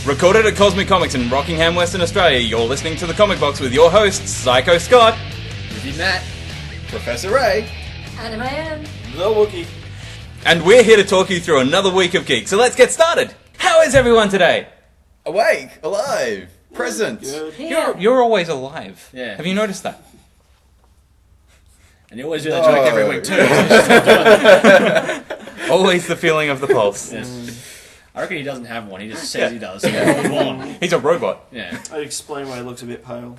Recorded at Cosmic Comics in Rockingham, Western Australia, you're listening to The Comic Box with your hosts, Psycho Scott, Ricky Matt, Professor Ray, Anime Ann, The Wookie. and we're here to talk you through another week of Geek. So let's get started. How is everyone today? Awake, alive, present. here. You're always alive. Yeah. Have you noticed that? And you always do that joke every week too. Always the feeling of the pulse. Yes. I reckon he doesn't have one, he just says he does. So move on. He's a robot. Yeah. I'd explain why he looks a bit pale.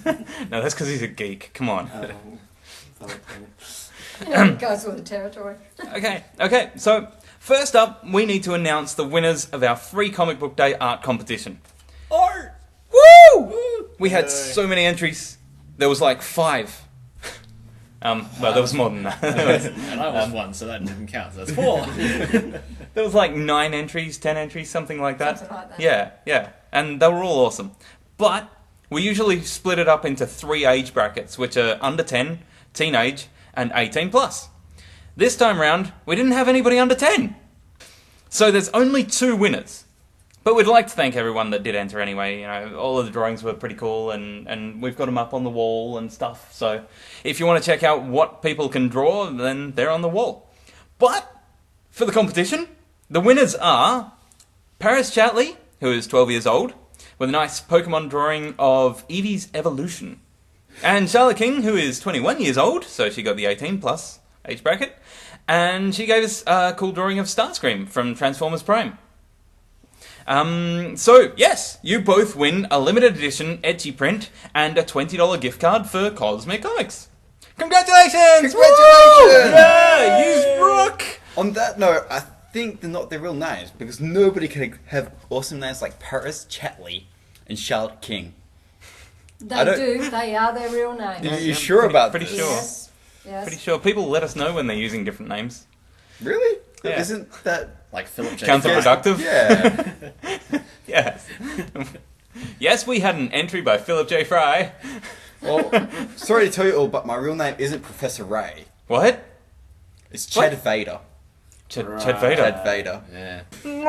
No, that's because he's a geek. Come on. It goes with the territory. Okay. So, first up, we need to announce the winners of our free Comic Book Day art competition. Art! Woo! We had so many entries. There was like 5. Well, there was more than that. And I was one, so that didn't count. So that's 4. There was like 9 entries, 10 entries, something like that. Something like that. Yeah. And they were all awesome. But we usually split it up into 3 age brackets, which are under 10, teenage, and 18 plus. This time round, we didn't have anybody under 10. So there's only 2 winners. But we'd like to thank everyone that did enter anyway. You know, all of the drawings were pretty cool, and we've got them up on the wall and stuff. So if you want to check out what people can draw, then they're on the wall. But for the competition, the winners are Paris Chatley, who is 12 years old, with a nice Pokemon drawing of Eevee's evolution. And Charlotte King, who is 21 years old, so she got the 18 plus age bracket, and she gave us a cool drawing of Starscream from Transformers Prime. So, yes, you both win a limited edition etchy print and a $20 gift card for Cosmic Comics. Congratulations! Congratulations! Yeah, you rock! On that note, I think they're not their real names, because nobody can have awesome names like Paris Chatley and Charlotte King. They do. They are their real names. Are you sure about pretty this? sure. Yes. Yes. Pretty sure. People let us know when they're using different names. Really? Yeah. Isn't that... Like Philip J. Counterproductive? Yeah. Yes. Yes, we had an entry by Philip J. Fry. Well, sorry to tell you all, but my real name isn't Professor Ray. What? It's What? Ched Vader. Ched Vader. Ched Vader. Yeah. Who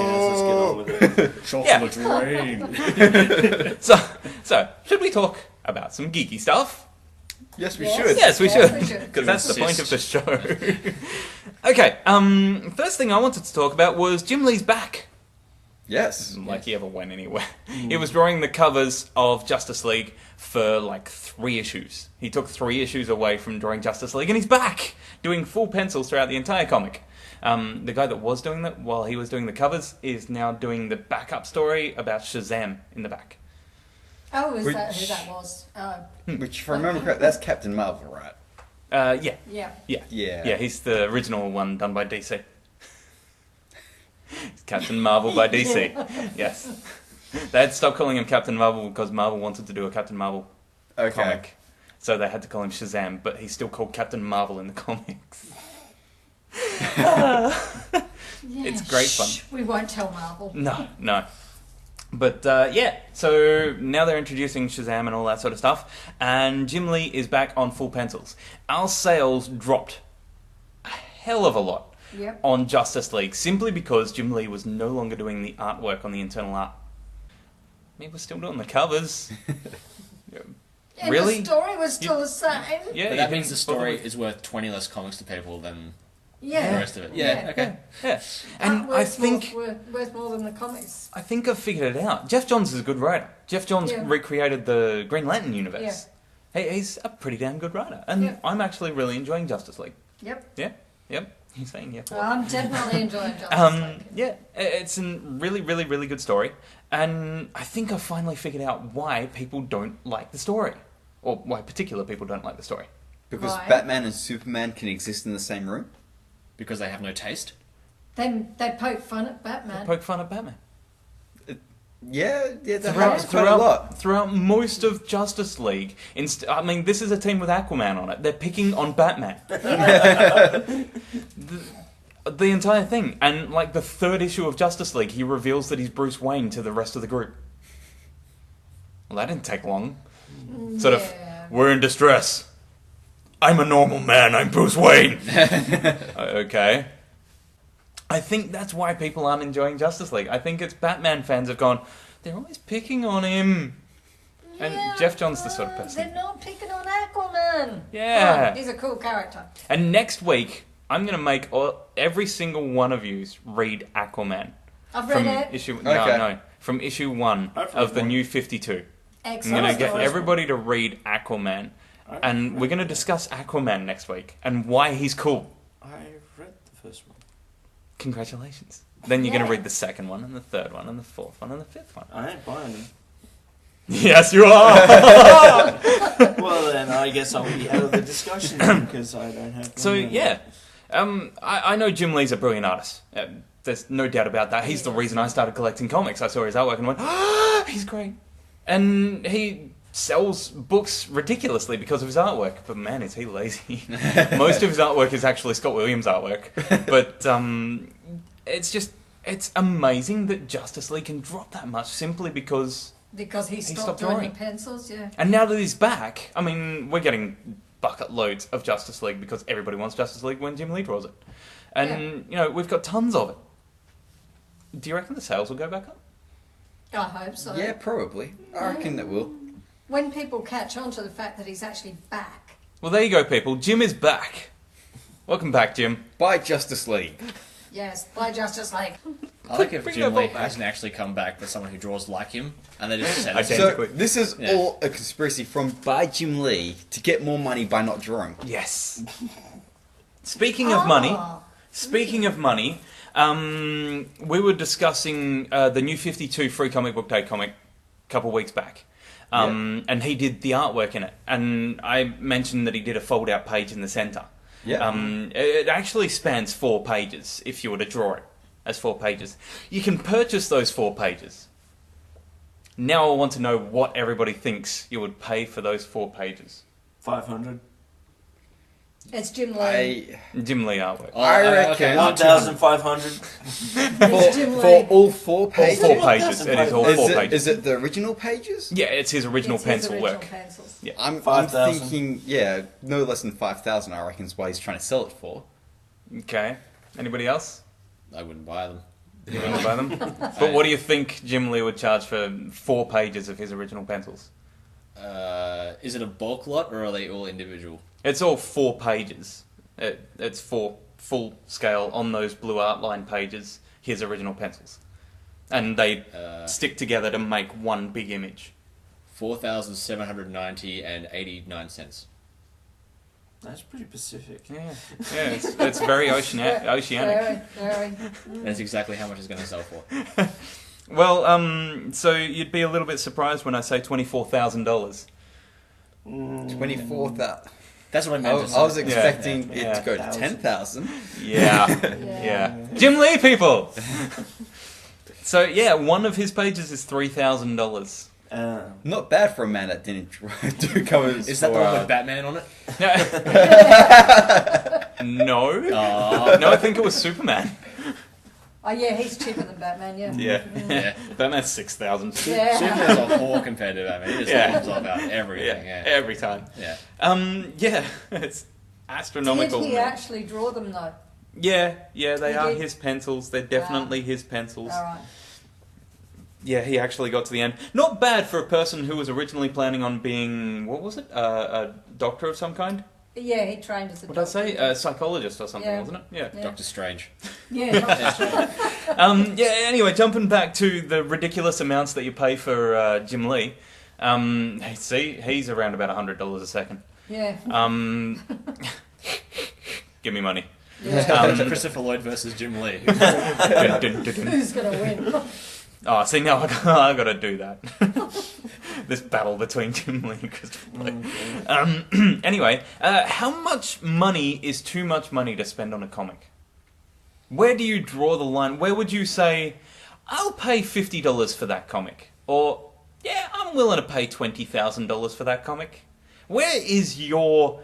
cares? Let's get on with it. Short Yeah. for the drain. So, should we talk about some geeky stuff? Yes, we Yes. should. Yes, we Yes, should. we should. Because that's the point of Insist. the show. Okay, first thing I wanted to talk about was Jim Lee's back. Yes. Like he ever went anywhere. He was drawing the covers of Justice League for like 3 issues. He took 3 issues away from drawing Justice League, and he's back doing full pencils throughout the entire comic. The guy that was doing that while he was doing the covers is now doing the backup story about Shazam in the back. Oh, is that who Which- that was? Which, if I remember correctly, that's Captain Marvel, right? Yeah. Yeah. Yeah, he's the original one done by DC. He's Captain Marvel by DC. Yes. They had to stop calling him Captain Marvel because Marvel wanted to do a Captain Marvel Okay. comic. So they had to call him Shazam, but he's still called Captain Marvel in the comics. Yeah, It's great shh, fun. We won't tell Marvel. No. But yeah, so now they're introducing Shazam and all that sort of stuff, and Jim Lee is back on full pencils. Our sales dropped a hell of a lot Yep. on Justice League, simply because Jim Lee was no longer doing the artwork on the internal art. He was still doing the covers. And Really? the story was still the same. Yeah, But he that means didn't the story bother is worth 20 less comics to people than Yeah. the rest of it. Yeah, okay. Yeah, and I think worth more than the comics. I've figured it out. Jeff Johns is a good writer. Jeff Johns Yeah. recreated the Green Lantern universe. He's a pretty damn good writer, and Yeah. I'm actually really enjoying Justice League. Yep. Yep. He's saying yeah. I'm definitely enjoying Justice League. Yeah, it's a really, really, really good story, and I think I finally figured out why people don't like the story, or why particular people don't like the story. Because Right. Batman and Superman can exist in the same room? Because they have no taste. They poke fun at Batman. Poke fun at Batman. Yeah, that happens quite a lot. Throughout most of Justice League, I mean, this is a team with Aquaman on it. They're picking on Batman. the entire thing. And, like, the 3rd issue of Justice League, he reveals that he's Bruce Wayne to the rest of the group. Well, that didn't take long. Sort of, we're in distress. I'm a normal man, I'm Bruce Wayne. Okay. I think that's why people aren't enjoying Justice League. I think it's Batman fans have gone, they're always picking on him. And Jeff Johns the sort of person. They're not picking on Aquaman. Yeah. Oh, he's a cool character. And next week, I'm going to make every single one of you read Aquaman. I've read it. From issue 1 I've of read the one. new 52. Excellent. I'm going to get story. everybody to read Aquaman. And we're going to discuss Aquaman next week and why he's cool. I read the first one. Congratulations. Then you're going to Yeah. read the second one and the third one and the fourth one and the fifth one. I ain't buying them. Yes, you are. Well, then I guess I'll be out of the discussion then, because I don't have. So them. yeah, I know Jim Lee's a brilliant artist. There's no doubt about that. He's the reason I started collecting comics. I saw his artwork and went, he's great. And he sells books ridiculously because of his artwork. But man, is he lazy. Most of his artwork is actually Scott Williams' artwork. But it's amazing that Justice League can drop that much simply because... Because he stopped stopped doing drawing. the pencils, yeah. And now that he's back, I mean, we're getting bucket loads of Justice League because everybody wants Justice League when Jim Lee draws it. And, we've got tons of it. Do you reckon the sales will go back up? I hope so. Yeah, probably. I reckon that will. When people catch on to the fact that he's actually back. Well, there you go, people. Jim is back. Welcome back, Jim. Buy Justice League. Yes, by Justice League. I like if Bring Jim that Lee bolt back. hasn't actually come back, but someone who draws like him, and they just said, Okay. So Identically. this is Yeah. all a conspiracy from by Jim Lee to get more money by not drawing. Yes. Speaking of money, we were discussing the new 52 Free Comic Book Day comic a couple weeks back. And he did the artwork in it. And I mentioned that he did a fold-out page in the centre. Yeah. It actually spans 4 pages if you were to draw it as 4 pages. You can purchase those 4 pages. Now I want to know what everybody thinks you would pay for those 4 pages. 500. It's Jim Lee. Jim Lee artwork. I reckon 1,500. It's Jim for Lee. all 4 All pages. 4 pages. It is all 4 pages. Is it the original pages? Yeah, it's his original It's his pencil original work. pencils. Yeah. I'm 5,000. thinking, no less than 5,000. I reckon is what he's trying to sell it for. Okay. Anybody else? I wouldn't buy them. You want to buy them? But what do you think Jim Lee would charge for 4 pages of his original pencils? Is it a bulk lot, or are they all individual? It's all 4 pages. It's 4 full scale on those blue outline pages, his original pencils. And they stick together to make one big image. 4,790 and 89 cents. That's pretty Pacific. Yeah, it's very oceanic. Very. That's exactly how much it's going to sell for. Well, so you'd be a little bit surprised when I say $24,000. 24,000. That's what I meant to say. I was expecting Yeah. it to go to 1,000. 10,000. Yeah. Jim Lee, people! So, yeah, one of his pages is $3,000. Not bad for a man that didn't do covers. Is that the for, one with Batman on it? No. Oh. No, I think it was Superman. Oh, yeah, he's cheaper than Batman, yeah. Yeah. Batman's 6,000. Yeah. Superman's a whore compared to Batman. He just comes off out everything. Yeah. Every time. Yeah. It's astronomical. Did he actually draw them, though? Yeah, they He are did? his pencils. They're definitely his pencils. All right. Yeah, he actually got to the end. Not bad for a person who was originally planning on being, what was it? A doctor of some kind? Yeah, he trained as a What did I say? doctor. A psychologist or something, Yeah. wasn't it? Yeah. Yeah. Doctor Strange. Yeah, Doctor Strange. Anyway, jumping back to the ridiculous amounts that you pay for Jim Lee. See, he's around about $100 a second. Yeah. Give me money. Yeah. Christopher Lloyd versus Jim Lee. Dun, dun, dun, dun. Who's going to win? Oh, see, now I got to do that. This battle between Jim Lee and Christopher Lee. Anyway, how much money is too much money to spend on a comic? Where do you draw the line? Where would you say, I'll pay $50 for that comic? Or, yeah, I'm willing to pay $20,000 for that comic? Where is your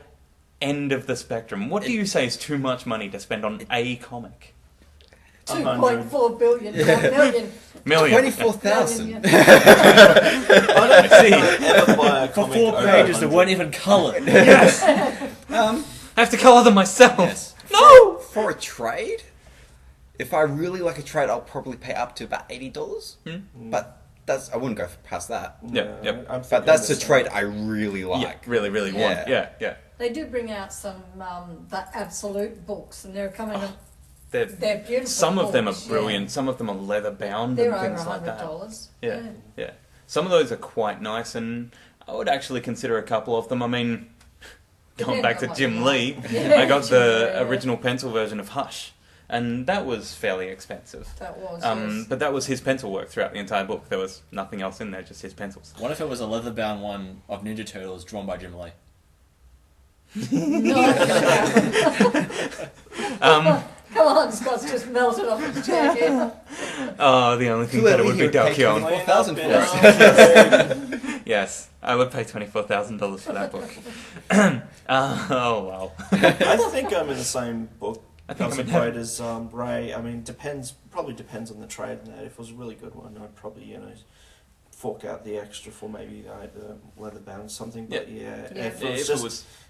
end of the spectrum? What do you say is too much money to spend on a comic? 2.4 billion. Million. Million. 24,000. I see. Ever buy a For comic 4 over pages that 100? weren't even coloured. Yes! I have to colour them myself. Yes. No! For a trade, if I really like a trade, I'll probably pay up to about $80. But I wouldn't go past that. Yep. But that's a trade I really like. Yeah, really want. Yeah. They do bring out some the absolute books, and they're coming. They're beautiful. Some of them are books, brilliant. Some of them are leather bound They're and over things like that. $100. Yeah. Some of those are quite nice, and I would actually consider a couple of them. I mean, going Depends back on to what Jim you Lee, like. Yeah, I got Jim the Lee, original pencil version of Hush, and that was fairly expensive. That was. Yes. But that was his pencil work throughout the entire book. There was nothing else in there, just his pencils. What if it was a leather-bound one of Ninja Turtles drawn by Jim Lee? Come on, Scott's just melted off his jacket. Oh, the only thing better would be Dalkion. $24,000 for it. Yes, I would pay $24,000 for that book. Oh, wow. I think I'm in the same book. I think I'm in boat as Ray. I mean, probably depends on the trade and that. If it was a really good one, I'd probably, fork out the extra for maybe the leather bound or something. But if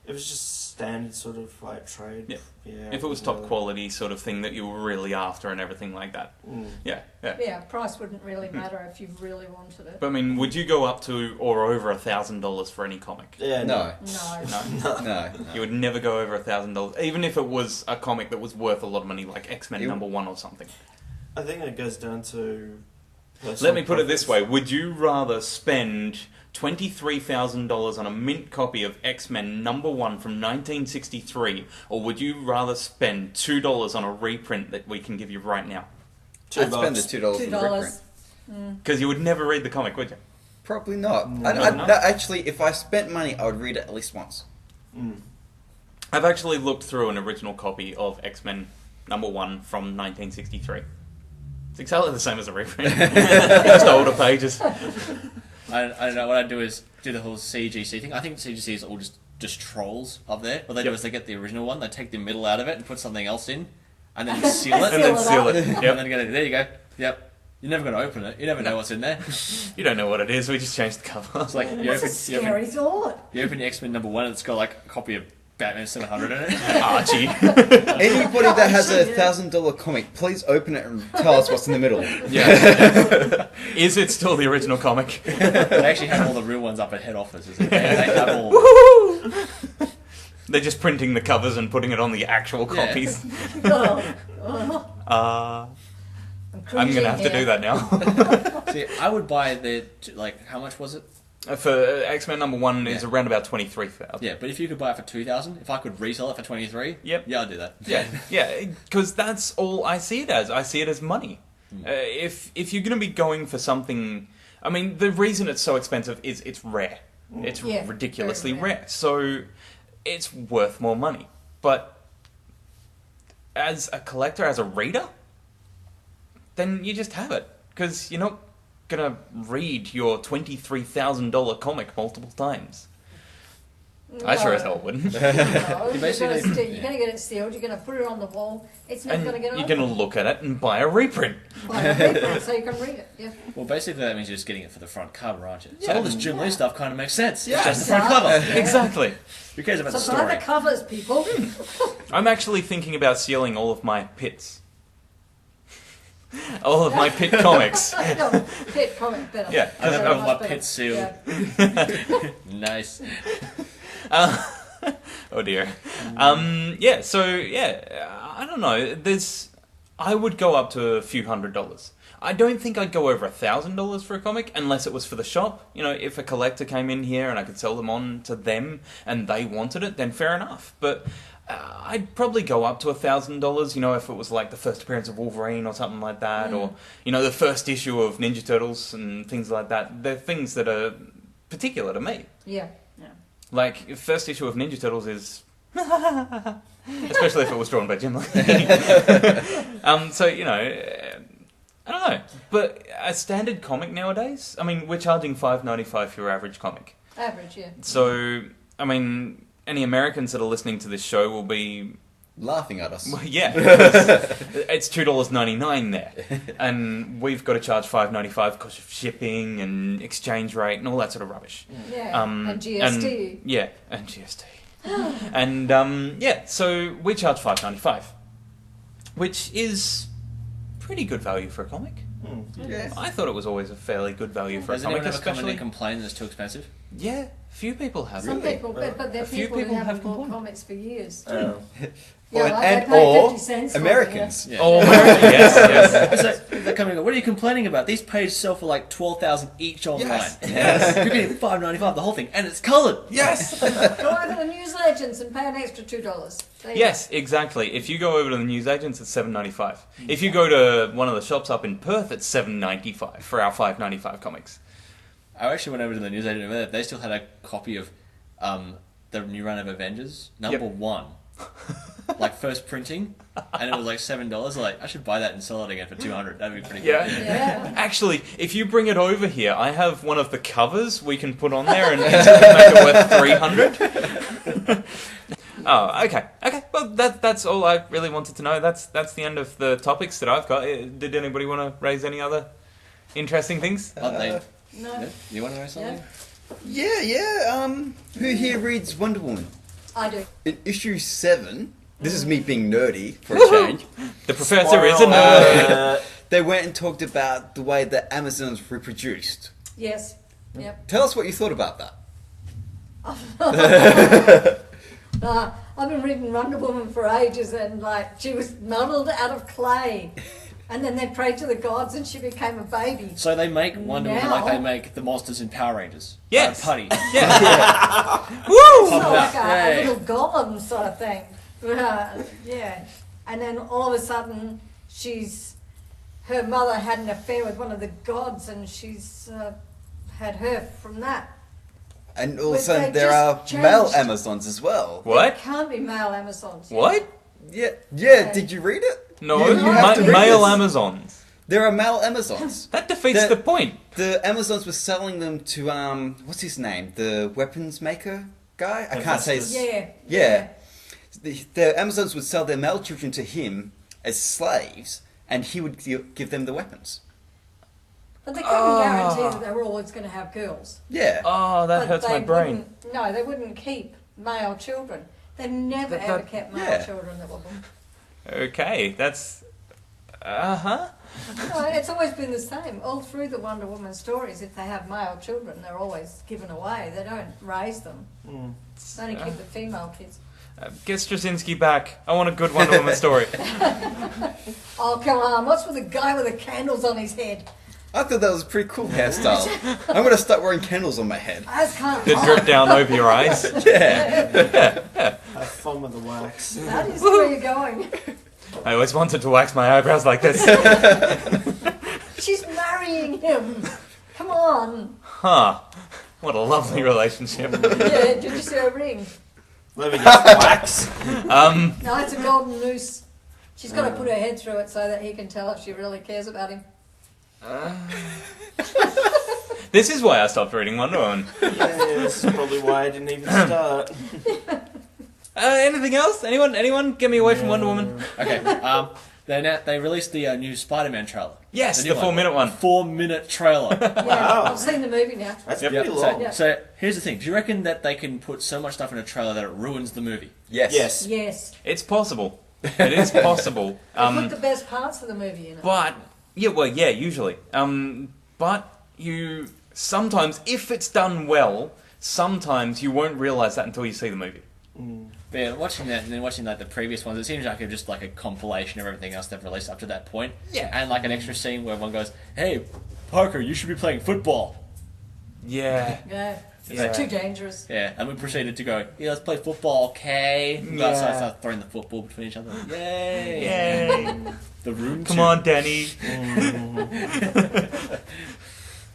it was just standard sort of like trade. If it was top quality sort of thing that you were really after and everything like that. Yeah, price wouldn't really matter if you really wanted it. But I mean, would you go up to or over $1,000 for any comic? Yeah, No. No. You would never go over $1,000, even if it was a comic that was worth a lot of money, like X-Men #1 or something. I think it goes down to. Let me put it this way: would you rather spend $23,000 on a mint copy of X-Men #1 from 1963, or would you rather spend $2 on a reprint that we can give you right now? I'd spend the $2 for the reprint. Because you would never read the comic, would you? Probably not. No. Actually, if I spent money, I would read it at least once. I've actually looked through an original copy of X-Men #1 from 1963. It's exactly the same as a reprint. Just older pages. I don't know, what I'd do is do the whole CGC thing. I think CGC is all just trolls up there. What they do is they get the original one, they take the middle out of it and put something else in, and then seal it. And then seal it. And then go, there you go. Yep. You're never going to open it. You never know what's in there. You don't know what it is, we just changed the cover. It's like, That's a scary thought. you open the X-Men #1 and it's got like a copy of Batman 700 in it. Archie. Anybody that has a $1,000 comic, please open it and tell us what's in the middle. Yeah. Is it still the original comic? They actually have all the real ones up at head office. Isn't it? They have all. They're just printing the covers and putting it on the actual copies. I'm going to have to do that now. See, I would buy the, like, how mumuch was it? For X-Men #1 is around about 23,000. Yeah, but if you could buy it for 2,000, if I could resell it for 23, Yep. yeah, I'd do that. Yeah, because that's all I see it as. I see it as money. If you're going to be going for something, I mean, the reason it's so expensive is it's rare. It's ridiculously very rare. So it's worth more money. But as a collector, as a reader, then you just have it because you're not gonna read your $23,000 comic multiple times. No. I sure as hell wouldn't. No, you're basically- going to get it sealed, you're going to put it on the wall, it's never And going to get you're open. gonna look at it and buy a reprint. Buy a paper so you can read it, yeah. Well, basically that means you're just getting it for the front cover, aren't you? So Yeah. all this Jim Lee stuff kind of makes sense. Yeah. It's just the front It cover. does. Yeah. Exactly. Who cares about So the buy story? the covers, people. I'm actually thinking about sealing all of my pits. All of my pit comics. No, Pit comic better. Yeah, I Very have much my better. pit sealed. Yeah. Nice. Oh dear. I don't know. I would go up to a few $100s. I don't think I'd go over $1,000 for a comic unless it was for the shop. You know, if a collector came in here and I could sell them on to them and they wanted it, then fair enough. But I'd probably go up to $1,000, you know, if it was like the first appearance of Wolverine or something like that, or, you know, the first issue of Ninja Turtles and things like that. They're things that are particular to me. Yeah. Like, first issue of Ninja Turtles is... especially if it was drawn by Jim Lee. So, you know, I don't know. But a standard comic nowadays, I mean, we're charging $5.95 for your average comic. Average, yeah. So, I mean, any Americans that are listening to this show will be... Laughing at us. Well, yeah, because it's $2.99 there. And we've got to charge $5.95 because of shipping and exchange rate and all that sort of rubbish. Yeah, and GST. And GST. And, so we charge $5.95, which is pretty good value for a comic. Yeah. I thought it was always a fairly good value for Has a comic, anyone ever come in especially. and complain that it's too expensive? Yeah, few people have. Some Really? people, but there A are few people people who have haven't bought complained. comics for years. Oh. Yeah, like and they pay or 50 cents for it, Americans. Yeah. Oh, yes. So they're coming and go, what are you complaining about? These pages sell for like 12,000 each online. Yes. You're getting $5.95 the whole thing, and it's coloured. Yes. Go over to the newsagents and pay an extra $2. There you Yes, exactly. If you go over to the newsagents, it's $7.95. If you go to one of the shops up in Perth, it's $7.95 for our $5.95 comics. I actually went over to the newsagent over there. They still had a copy of the new run of Avengers, number 1. Like first printing, and it was like $7. Like I should buy that and sell it again for $200. That'd be pretty good. Yeah. go. Yeah. Actually, if you bring it over here, I have one of the covers we can put on there and instantly make it worth $300. Oh, okay. Okay, well, that's all I really wanted to know. That's the end of the topics that I've got. Did anybody want to raise any other interesting things? No. Yeah? You want to know something? Yeah. Who here reads Wonder Woman? I do. In issue 7, this is me being nerdy for a change. The professor is a nerd. They went and talked about the way the Amazons reproduced. Yes. Yep. Tell us what you thought about that. I've been reading Wonder Woman for ages, and like she was modelled out of clay, and then they prayed to the gods, and she became a baby. So they make Wonder Woman Now- like they make the monsters in Power Rangers. Yes. Putty. Yeah. Woo! It's not like Yeah. a little golem sort of thing. Yeah. And then all of a sudden, her mother had an affair with one of the gods, and she's had her from that. And all of a But sudden they there are just male changed. Amazons as well. There What? can't be male Amazons. What? Yeah, did you read it? No, You have to read male this. Amazons. There are male Amazons. That defeats The- the point. The Amazons were selling them to, what's his name? The weapons maker guy? I can't say his... Yeah. Yeah. The Amazons would sell their male children to him as slaves, and he would give them the weapons. But they couldn't guarantee that they were always going to have girls. Yeah. Oh, that But hurts they my brain. wouldn't- No, they wouldn't keep male children. They never That- ever that- kept male yeah. children that were born. Okay, that's... Uh-huh. No, it's always been the same. All through the Wonder Woman stories, if they have male children, they're always given away. They don't raise them. They only keep the female kids. Get Straczynski back. I want a good Wonder Woman story. Oh, come on. What's with the guy with the candles on his head? I thought that was a pretty cool hairstyle. I'm going to start wearing candles on my head. That's kind of The drip down over your eyes. Yeah. Have fun with the wax. That is where you're going. I always wanted to wax my eyebrows like this. She's marrying him. Come on. Huh. What a lovely relationship. Yeah, did you see her ring? Let me get wax. Um, No, it's a golden noose. She's got to put her head through it so that he can tell if she really cares about him. this is why I stopped reading Wonder Woman. Yeah, this is probably why I didn't even start. Anything else? Anyone? Get me away from Wonder Woman. Okay. They released the new Spider-Man trailer. Yes, new the 4-minute one. 4-minute trailer. Yeah, Wow. I've seen the movie now. That's Yep. pretty so, long. Yeah. so here's the thing. Do you reckon that they can put so much stuff in a trailer that it ruins the movie? Yes. Yes. Yes. It's possible. It is possible. They put the best parts of the movie in it. But yeah, usually. But you sometimes, if it's done well, sometimes you won't realize that until you see the movie. But yeah, watching that and then watching like the previous ones, it seems like it's just like a compilation of everything else they've released up to that point. Yeah. And like an extra scene where one goes, "Hey, Parker, you should be playing football." Yeah. Yeah. It's Yeah. too dangerous. Yeah, and we proceeded to go, "Yeah, let's play football, okay?" And Yeah. start throwing the football between each other. Yay! Yay. The room. Come too. on, Danny.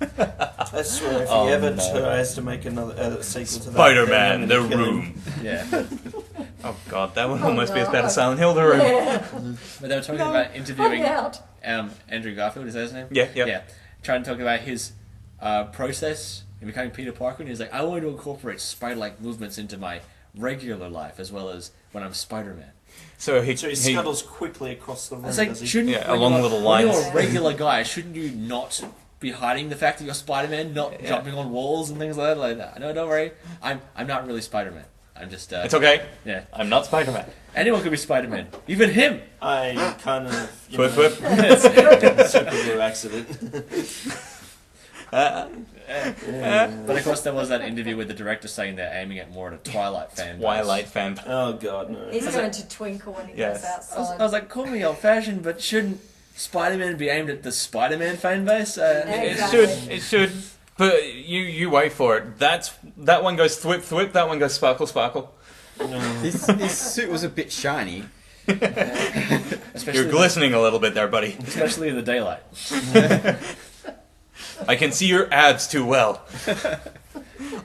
I swear, if Oh, he ever no. tries to make another sequel to that, Spider-Man, then The I'm gonna kill him. Room. Yeah. Oh god, that would Oh, almost be as no. bad as Silent Hill, The Room. Yeah. But they were talking about Find interviewing out. Andrew Garfield, is that his name? Yeah. Yeah. Trying to talk about his process in becoming Peter Parker, and he's like, I want to incorporate spider-like movements into my regular life as well as when I'm Spider-Man. So he scuttles quickly across the room. It's like, does he? shouldn't Yeah, when along you're- little when lines. you're a regular guy, shouldn't you not be hiding the fact that you're Spider-Man, not jumping on walls and things like that? Like, no, don't worry, I'm not really Spider-Man. I'm just... It's okay. Yeah. I'm not Spider-Man. Anyone could be Spider-Man. Even him! I kind of... Flip, flip. Super glue accident. But of course there was that interview with the director saying they're aiming at more at a Twilight fan base. Twilight fan. Oh, God, no. He's going to twinkle when he Yes. goes outside. I was like, call me old-fashioned, but shouldn't Spider-Man be aimed at the Spider-Man fan base? It should. But you wait for it. That one goes thwip thwip. That one goes sparkle sparkle. His suit was a bit shiny. You're glistening a little bit there, buddy. Especially in the daylight. I can see your abs too well.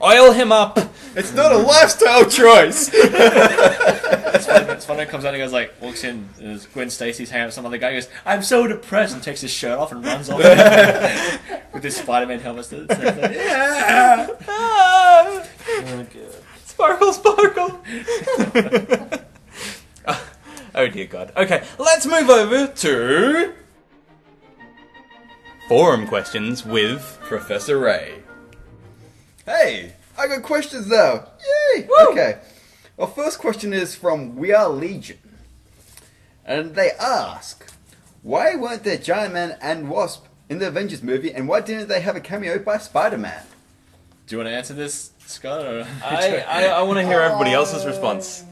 Oil him up. It's not a lifestyle choice. It's funny when he comes out and he goes like, walks in, and there's Gwen Stacy's hanging out with some other guy, he goes, I'm so depressed, and takes his shirt off and runs off with his Spider-Man helmet. So it's like, yeah! Ah, Oh, God. sparkle sparkle. Oh dear God. Okay, let's move over to forum questions with Professor Ray. Hey, I got questions though. Yay! Okay. Our first question is from We Are Legion. And they ask, why weren't there Giant Man and Wasp in the Avengers movie, and why didn't they have a cameo by Spider-Man? do you want to answer this, Scott? Or I want to hear everybody else's response.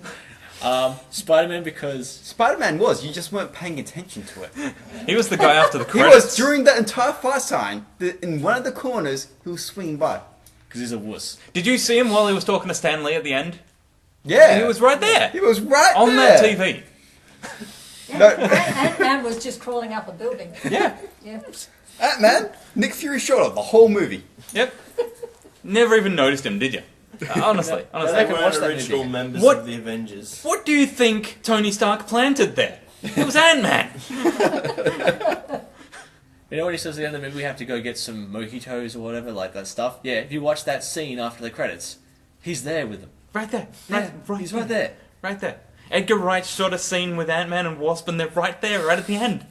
Spider-Man because... Spider-Man was, you just weren't paying attention to it. He was the guy after the He credits. was, during that entire fight sign, in one of the corners, he was swinging by. Because he's a wuss. Did you see him while he was talking to Stan Lee at the end? Yeah. He was right there. He was right On there. that TV. No. Ant-Man was just crawling up a building. Yeah. Yeah. Ant-Man, Nick Fury shot of the whole movie. Yep. Never even noticed him, did you? Honestly. They I can weren't watch that original movie. members What? of the Avengers. What do you think Tony Stark planted there? It was Ant-Man. You know when he says at the end of the movie we have to go get some mojitos or whatever, like that stuff? Yeah, if you watch that scene after the credits, he's there with them. Right there. Yeah, he's right there. Right there. Edgar Wright shot a scene with Ant-Man and Wasp and they're right there, right at the end.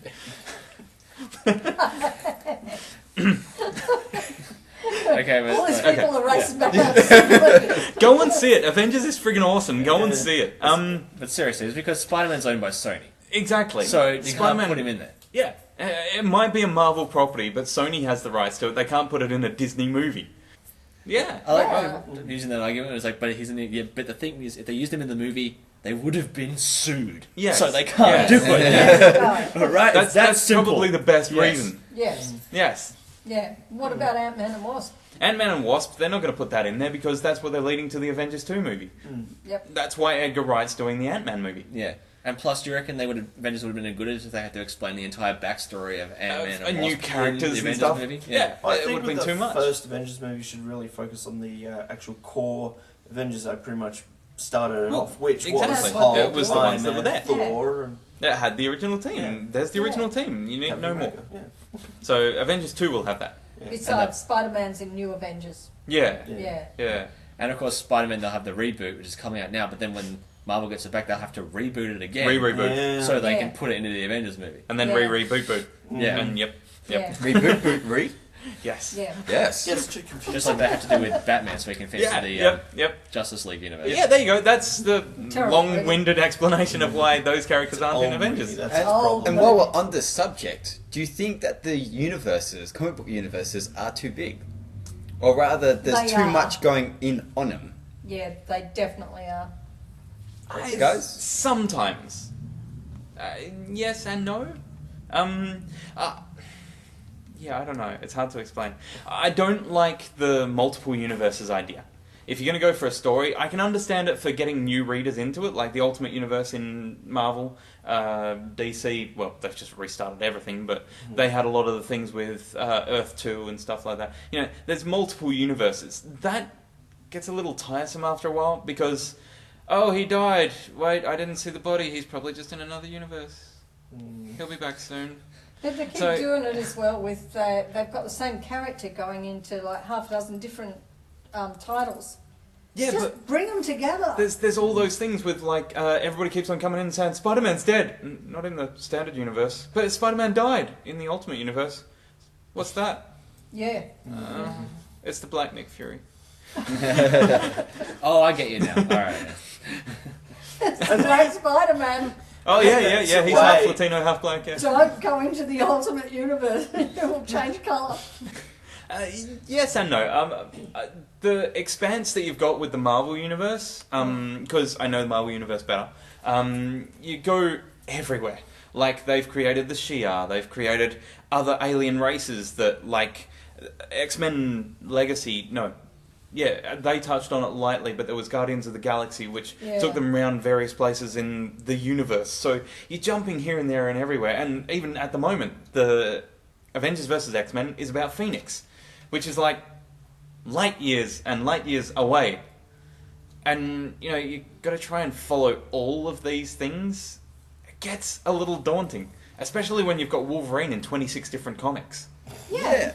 Okay, but... All these Okay. people are racing back out to see the movie. Go and see it. Avengers is friggin' awesome. Go and see it. But seriously, it's because Spider-Man's owned by Sony. Exactly. So you can't Spider-Man- put him in there. Yeah. It might be a Marvel property, but Sony has the rights to it. They can't put it in a Disney movie. Yeah. I like using that argument. It's like, but he's in the... Yeah, but the thing is, if they used him in the movie, they would have been sued. Yes. So they can't Yes. do it. Yes. All right, That's simple. probably the best Yes. reason. Yes. Yes. Yeah. What about Ant-Man and Wasp? Ant-Man and Wasp, they're not going to put that in there because that's what they're leading to the Avengers 2 movie. Yep. That's why Edgar Wright's doing the Ant-Man movie. Yeah. And plus, do you reckon Avengers would have been good if they had to explain the entire backstory of Ant-Man and new Wasp characters in the and Avengers stuff. movie? Yeah. I It think would have been with too the much. first Avengers movie should really focus on the actual core Avengers that pretty much started it Well, off, which exactly. was Hulk, It was the ones that Iron were Man, there. Thor, and That had the original team. Yeah. There's the original team. You need Captain no more. America, Yeah. So Avengers 2 will have that. Besides, Spider-Man's in New Avengers. Yeah. Yeah. Yeah. And of course, Spider-Man, they'll have the reboot, which is coming out now, but then when Marvel gets it back, they'll have to reboot it again. Re-reboot. Yeah. So they Yeah. can put it into the Avengers movie. And then Yeah. re-reboot boot. Yeah. And yep. Yeah. Reboot, boot, re? Yes. Yeah. Yes. Gets too confusing. Just like they have to do with Batman, so he can fit Yeah. into the Yep. Justice League universe. Yeah, there you go. That's the Terrible, long-winded explanation of why those characters aren't in Old Avengers. movie, that's And, his problem. and while we're on this subject, do you think that the universes, comic book universes, are too big? Or rather, there's They too are. much going in on them? Yeah, they definitely are. Guys? Sometimes. Yes and no. Yeah, I don't know. It's hard to explain. I don't like the multiple universes idea. If you're going to go for a story, I can understand it for getting new readers into it, like the Ultimate Universe in Marvel, DC. Well, they've just restarted everything, but they had a lot of the things with Earth 2 and stuff like that. You know, there's multiple universes. That gets a little tiresome after a while because, oh, he died. Wait, I didn't see the body. He's probably just in another universe. He'll be back soon. But they keep So- doing it as well with, they've got the same character going into like half a dozen different titles. Yeah, Just but bring them together. there's all those things with like everybody keeps on coming in and saying Spider-Man's dead. Not in the standard universe, but Spider-Man died in the Ultimate Universe. What's that? Yeah. It's the Black Nick Fury. Oh, I get you now. All right. It's the Black Spider-Man. Oh yeah. He's half Latino, half black. Yeah. Don't go into the ultimate universe. It will change colour. Yes and no. The expanse that you've got with the Marvel universe, because I know the Marvel universe better. You go everywhere. Like they've created the Shi'ar, they've created other alien races that, like X-Men Legacy. No, yeah, they touched on it lightly, but there was Guardians of the Galaxy, which took them around various places in the universe. So you're jumping here and there and everywhere. And even at the moment, the Avengers vs. X-Men is about Phoenix, which is like light years and light years away. And, you know, you got to try and follow all of these things. It gets a little daunting, especially when you've got Wolverine in 26 different comics. Yeah.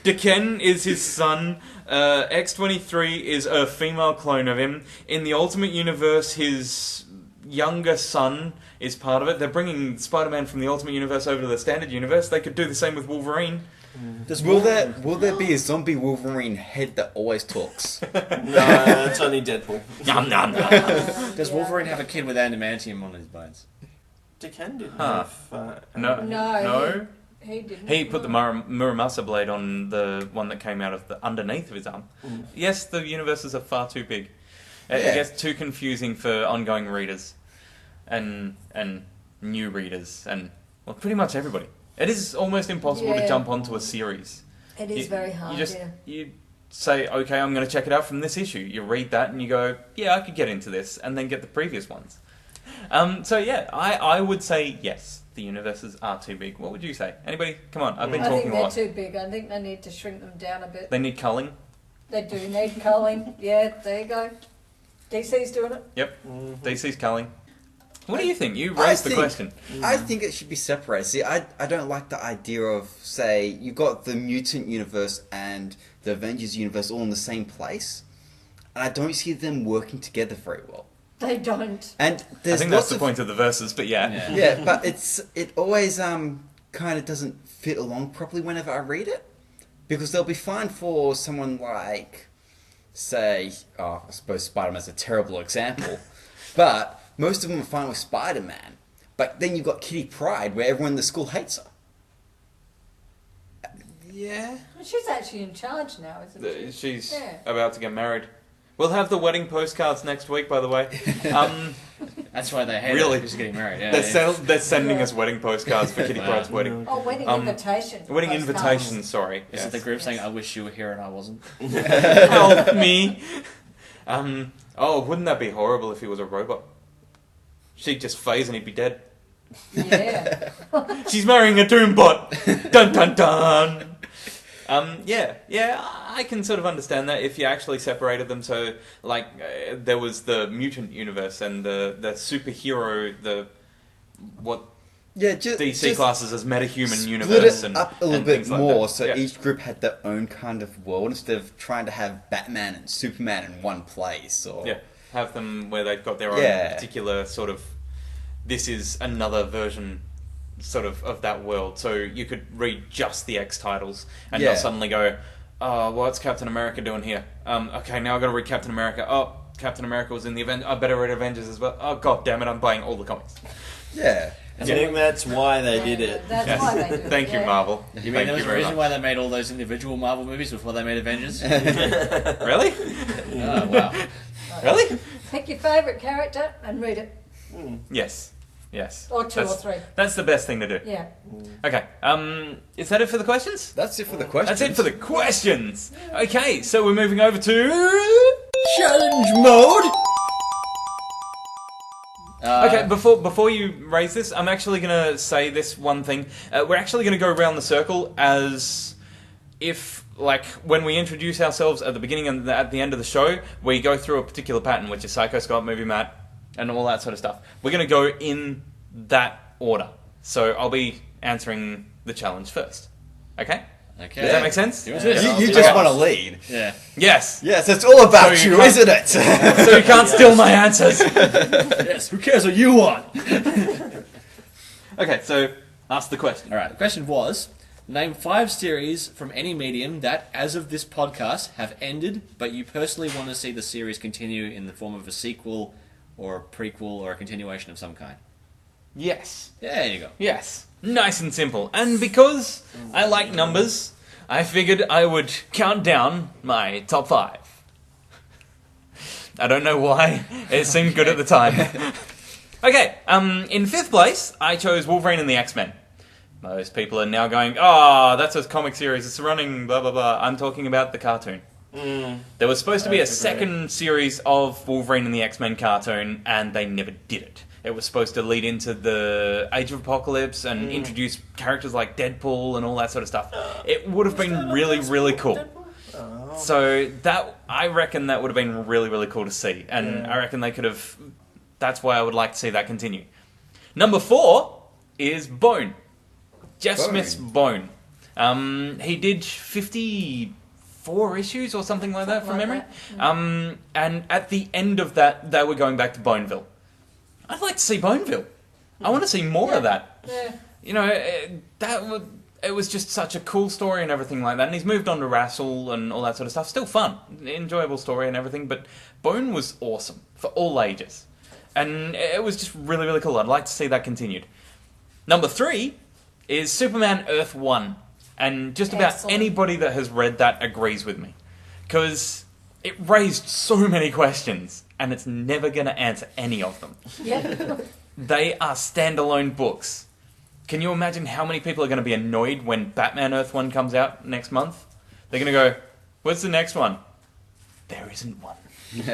D'Ken is his son. X-23 is a female clone of him. In the Ultimate Universe, his younger son is part of it. They're bringing Spider-Man from the Ultimate Universe over to the Standard Universe. They could do the same with Wolverine. Will there be a zombie Wolverine head that always talks? No, it's only Deadpool. Nom nom nom. Does Wolverine have a kid with adamantium on his bones? D'Ken didn't Huh. have... No. He didn't. He put the Muramasa blade on the one that came out of the underneath of his arm. Yes, the universes are far too big. It gets too confusing for ongoing readers and new readers and, well, pretty much everybody. It is almost impossible to jump onto a series. It is very hard, You say, okay, I'm going to check it out from this issue. You read that and you go, yeah, I could get into this, and then get the previous ones. So yeah, I would say yes. The universes are too big. What would you say? Anybody? Come on, I've been talking a lot. I think they're too big. I think they need to shrink them down a bit. They need culling. They do need culling. Yeah, there you go. DC's doing it. Yep. DC's culling. What do you think? You raised the question. I think it should be separated. See, I don't like the idea of, say, you got the mutant universe and the Avengers universe all in the same place, and I don't see them working together very well. They don't. And I there's think that's the point of the verses, but yeah. Yeah, but it always kind of doesn't fit along properly whenever I read it, because they'll be fine for someone like, say, I suppose Spider-Man's a terrible example, but most of them are fine with Spider-Man. But then you've got Kitty Pryde, where everyone in the school hates her. Yeah. She's actually in charge now, isn't she? She's about to get married. We'll have the wedding postcards next week, by the way. That's why they hate Really? her. She's getting married. Yeah, They're sending us wedding postcards for Kitty Pryde's wedding. Oh, wedding invitation. Wedding Postcards. invitation, sorry. Is it the group saying, I wish you were here and I wasn't? Help me! Wouldn't that be horrible if he was a robot? She'd just phase and he'd be dead. Yeah. She's marrying a Doombot! Dun dun dun! I can sort of understand that if you actually separated them. So, like, there was the mutant universe and the superhero, DC classes as metahuman universe. Split it up a little bit like more, that. so each group had their own kind of world, instead of trying to have Batman and Superman in one place. Or have them where they've got their own particular sort of, this is another version sort of that world. So you could read just the X titles and not suddenly go, oh, what's Captain America doing here? Okay, now I've got to read Captain America. Oh, Captain America was in the event. I better read Avengers as well. Oh, god damn it, I'm buying all the comics. Yeah. I think that's why they did it. That's why they do it. Thank you, Marvel. You mean there was a reason why they made all those individual Marvel movies before they made Avengers? Really? Oh, wow. Really? Pick your favourite character and read it. Yes. Or two or three. That's the best thing to do. Yeah. Okay. Is that it for the questions? That's it for the questions. That's it for the questions. Okay, so we're moving over to challenge mode. Okay, before you raise this, I'm actually going to say this one thing. We're actually going to go around the circle as if, like, when we introduce ourselves at the beginning and at the end of the show, we go through a particular pattern, which is Psycho Scott, Movie Matt, and all that sort of stuff. We're going to go in that order. So I'll be answering the challenge first. Okay? Okay. Does that make sense? You just want to lead. Yeah. Yes. Yes, it's all about So you you, can't- isn't it? So you can't steal my answers. Yes, who cares what you want? Okay, so ask the question. Alright, the question was, Name 5 series from any medium that, as of this podcast, have ended, but you personally want to see the series continue in the form of a sequel or a prequel or a continuation of some kind. Yes. There you go. Yes. Nice and simple. And because I like numbers, I figured I would count down my top 5. I don't know why. It seemed good at the time. Okay, in 5th place, I chose Wolverine and the X-Men. Most people are now going, oh, that's a comic series, it's running, blah, blah, blah. I'm talking about the cartoon. There was supposed to be a second series of Wolverine and the X-Men cartoon, and they never did it. It was supposed to lead into the Age of Apocalypse and introduce characters like Deadpool and all that sort of stuff. It would have been really, really cool. So I reckon that would have been really, really cool to see. And I reckon they could have... That's why I would like to see that continue. Number 4 is Bone. Jeff Smith's Bone. He did 54 issues or something like that from memory. And at the end of that, they were going back to Boneville. I'd like to see Boneville. I want to see more of that. Yeah. You know, it was just such a cool story and everything like that. And he's moved on to Rassel and all that sort of stuff. Still fun. Enjoyable story and everything. But Bone was awesome for all ages. And it was just really, really cool. I'd like to see that continued. Number 3 is Superman Earth 1. And just about anybody that has read that agrees with me. Because it raised so many questions, and it's never going to answer any of them. Yeah. They are standalone books. Can you imagine how many people are going to be annoyed when Batman Earth 1 comes out next month? They're going to go, what's the next one? There isn't one. It'd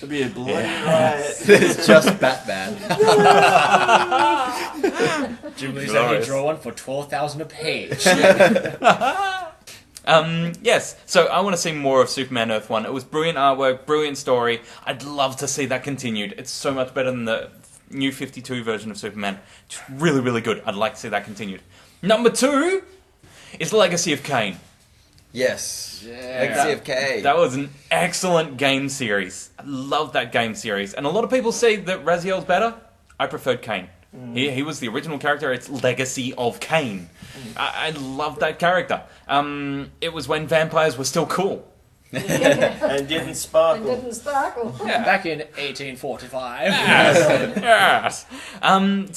be a bloody riot. It's just Batman. Julie's only draw one for 12,000 a page. Yes, so I want to see more of Superman Earth 1. It was brilliant artwork, brilliant story. I'd love to see that continued. It's so much better than the new 52 version of Superman. Just really, really good. I'd like to see that continued. Number 2 is Legacy of Kain. Yes. Yeah. Legacy of K. That was an excellent game series. I love that game series. And a lot of people say that Raziel's better. I preferred Kain. He was the original character. It's Legacy of Kain. I love that character. It was when vampires were still cool. And didn't sparkle. And didn't sparkle. Yeah. Back in 1845. Yes.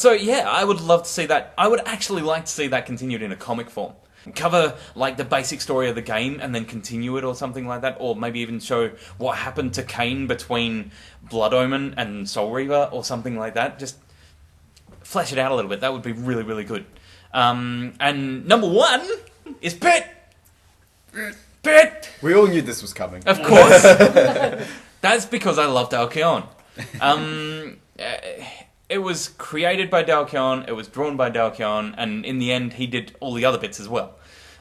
So yeah, I would love to see that. I would actually like to see that continued in a comic form. Cover like the basic story of the game and then continue it or something like that, or maybe even show what happened to Kain between Blood Omen and Soul Reaver or something like that. Just flesh it out a little bit. That would be really, really good. And number 1 is Pit. Pit. We all knew this was coming. Of course. That's because I love Dale Keown. It was created by Dale Keown, it was drawn by Dale Keown, and in the end he did all the other bits as well.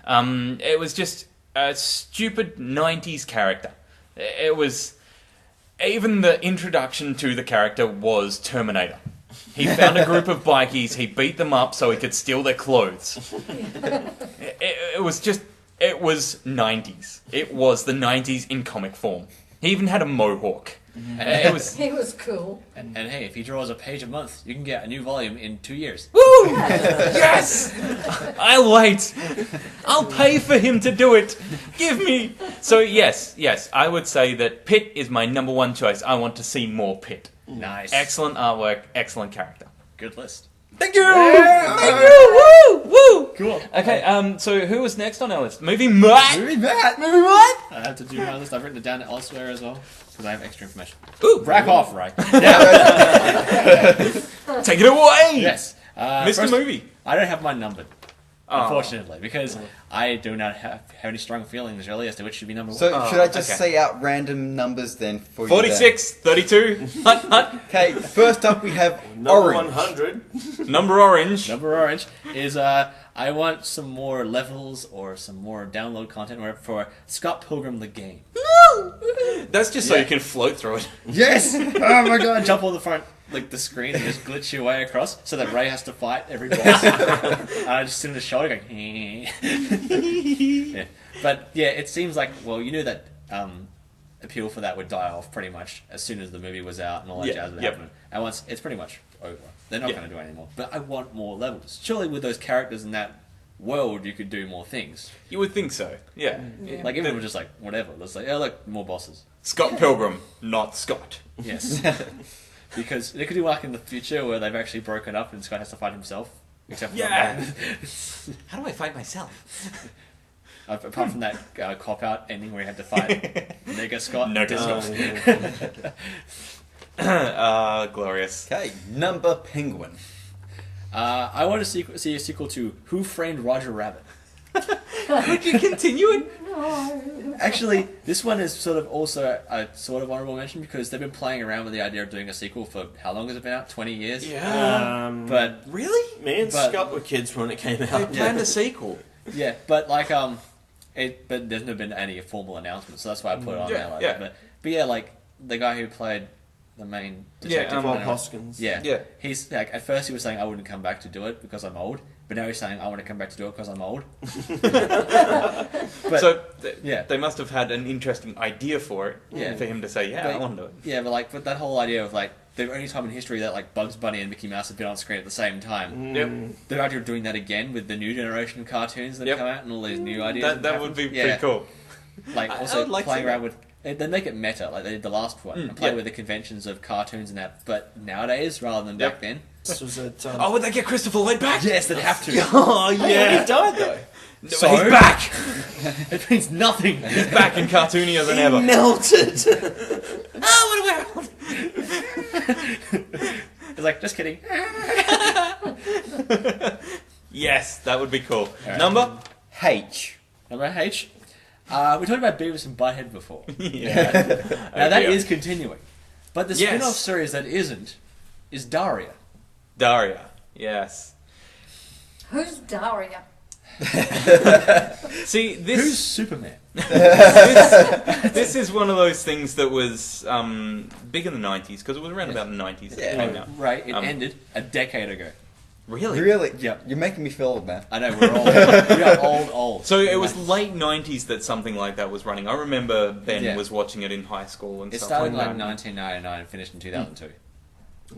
It was just a stupid 90s character. It was... Even the introduction to the character was Terminator. He found a group of bikies, he beat them up so he could steal their clothes. It was just... It was 90s. It was the 90s in comic form. He even had a mohawk. It was... He was cool. And hey, if he draws a page a month, you can get a new volume in 2 years. Woo! Yes! I'll wait. I'll pay for him to do it. Give me... So yes, I would say that Pitt is my number 1 choice. I want to see more Pitt. Nice. Excellent artwork, excellent character. Good list. Thank you! Thank you! Woo! Woo! Cool. Okay, so who was next on our list? Movie Matt! Movie Matt! Movie Matt! I have to do my list. I've written it down elsewhere as well, because I have extra information. Ooh! Rack off, right? Take it away! Yes. Mr. First, Movie. I don't have mine numbered, Oh. unfortunately, because I do not have any strong feelings really as to which should be number 1. So should I just okay. say out random numbers then for you? 46, 32, Okay, first up we have Number Orange. 100. number orange. Number orange is I want some more levels or some more download content or for Scott Pilgrim the game. That's just so you can float through it. Yes! Oh my god! Jump on the front, like the screen, and just glitch your way across, so that Ray has to fight every boss. I just sit on the shoulder going. Yeah. But yeah, it seems like you knew that appeal for that would die off pretty much as soon as the movie was out and all that Yeah, jazz would yep. happen. And once it's pretty much over, they're not Yeah. going to do it anymore. But I want more levels. Surely with those characters and that world, you could do more things. You would think so. Yeah. Yeah. Like everyone was just like, whatever. Let's like, look, more bosses. Scott Pilgrim, not Scott. Yes. Because they could do like in the future where they've actually broken up and Scott has to fight himself. Except for How do I fight myself? apart from that cop-out ending where he had to fight Nigger Scott. Glorious. Okay, number penguin. I want to see a sequel to Who Framed Roger Rabbit. Could you continue it? No. Actually, this one is sort of also a sort of honorable mention because they've been playing around with the idea of doing a sequel for how long has it been out? 20 years? But really? Me and Scott were kids when it came They out. planned a sequel. yeah, but like but there's never been any formal announcement, so that's why I put it on there. Like yeah. that. But yeah, like the guy who played the main detective, Bob I don't know. Hoskins. Yeah, he's like at first he was saying I wouldn't come back to do it because I'm old, but now he's saying I want to come back to do it because I'm old. But, So yeah. they must have had an interesting idea for it. Yeah. For him to say, I want to do it. Yeah, but that whole idea of like the only time in history that like Bugs Bunny and Mickey Mouse have been on screen at the same time. Yep. The idea of doing that again with the new generation of cartoons that Yep. come out and all these new ideas. That would be Yeah. pretty cool. Like I also would like playing to- around with. They make it meta, like they did the last one, and play yeah. with the conventions of cartoons and that, but nowadays rather than back then. This was at. Oh, would they get Christopher Lloyd back? Yes, they'd have to. Oh, He yeah. died though. So? He's back. It means nothing. He's back and cartoonier than ever. Melted. Oh, what It's like, just kidding. Yes, that would be cool. Alright. Number? H. Number H. We talked about Beavis and Butthead before. Yeah. Now that is continuing. But the Yes. spin-off series that isn't is Daria. Daria. Yes. Who's Daria? See, Who's this Superman? this is one of those things that was big in the 90s, because it was around about the 90s that it came out. Right, it Um, ended a decade ago. Really? Really? Yep. You're making me feel old, man. I know, we're old. We are old. So it was late 90s that something like that was running. I remember Ben Yeah. was watching it in high school and It stuff started in like like that. 1999 and finished in 2002.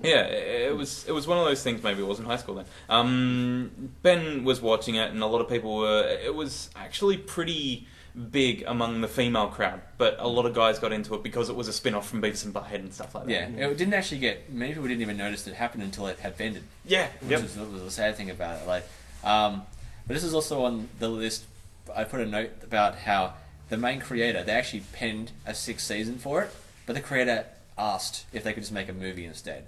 Yeah, it was one of those things. Maybe it was in high school then. Ben was watching it, and a lot of people were. It was actually pretty big among the female crowd, but a lot of guys got into it because it was a spin-off from Beavis and Butthead and stuff like that. Yeah, it didn't actually get. Many people didn't even notice it happened until it had ended. Yeah. Which was the sad thing about it. Like, but this is also on the list. I put a note about how the main creator, they actually penned a 6th season for it, but the creator asked if they could just make a movie instead.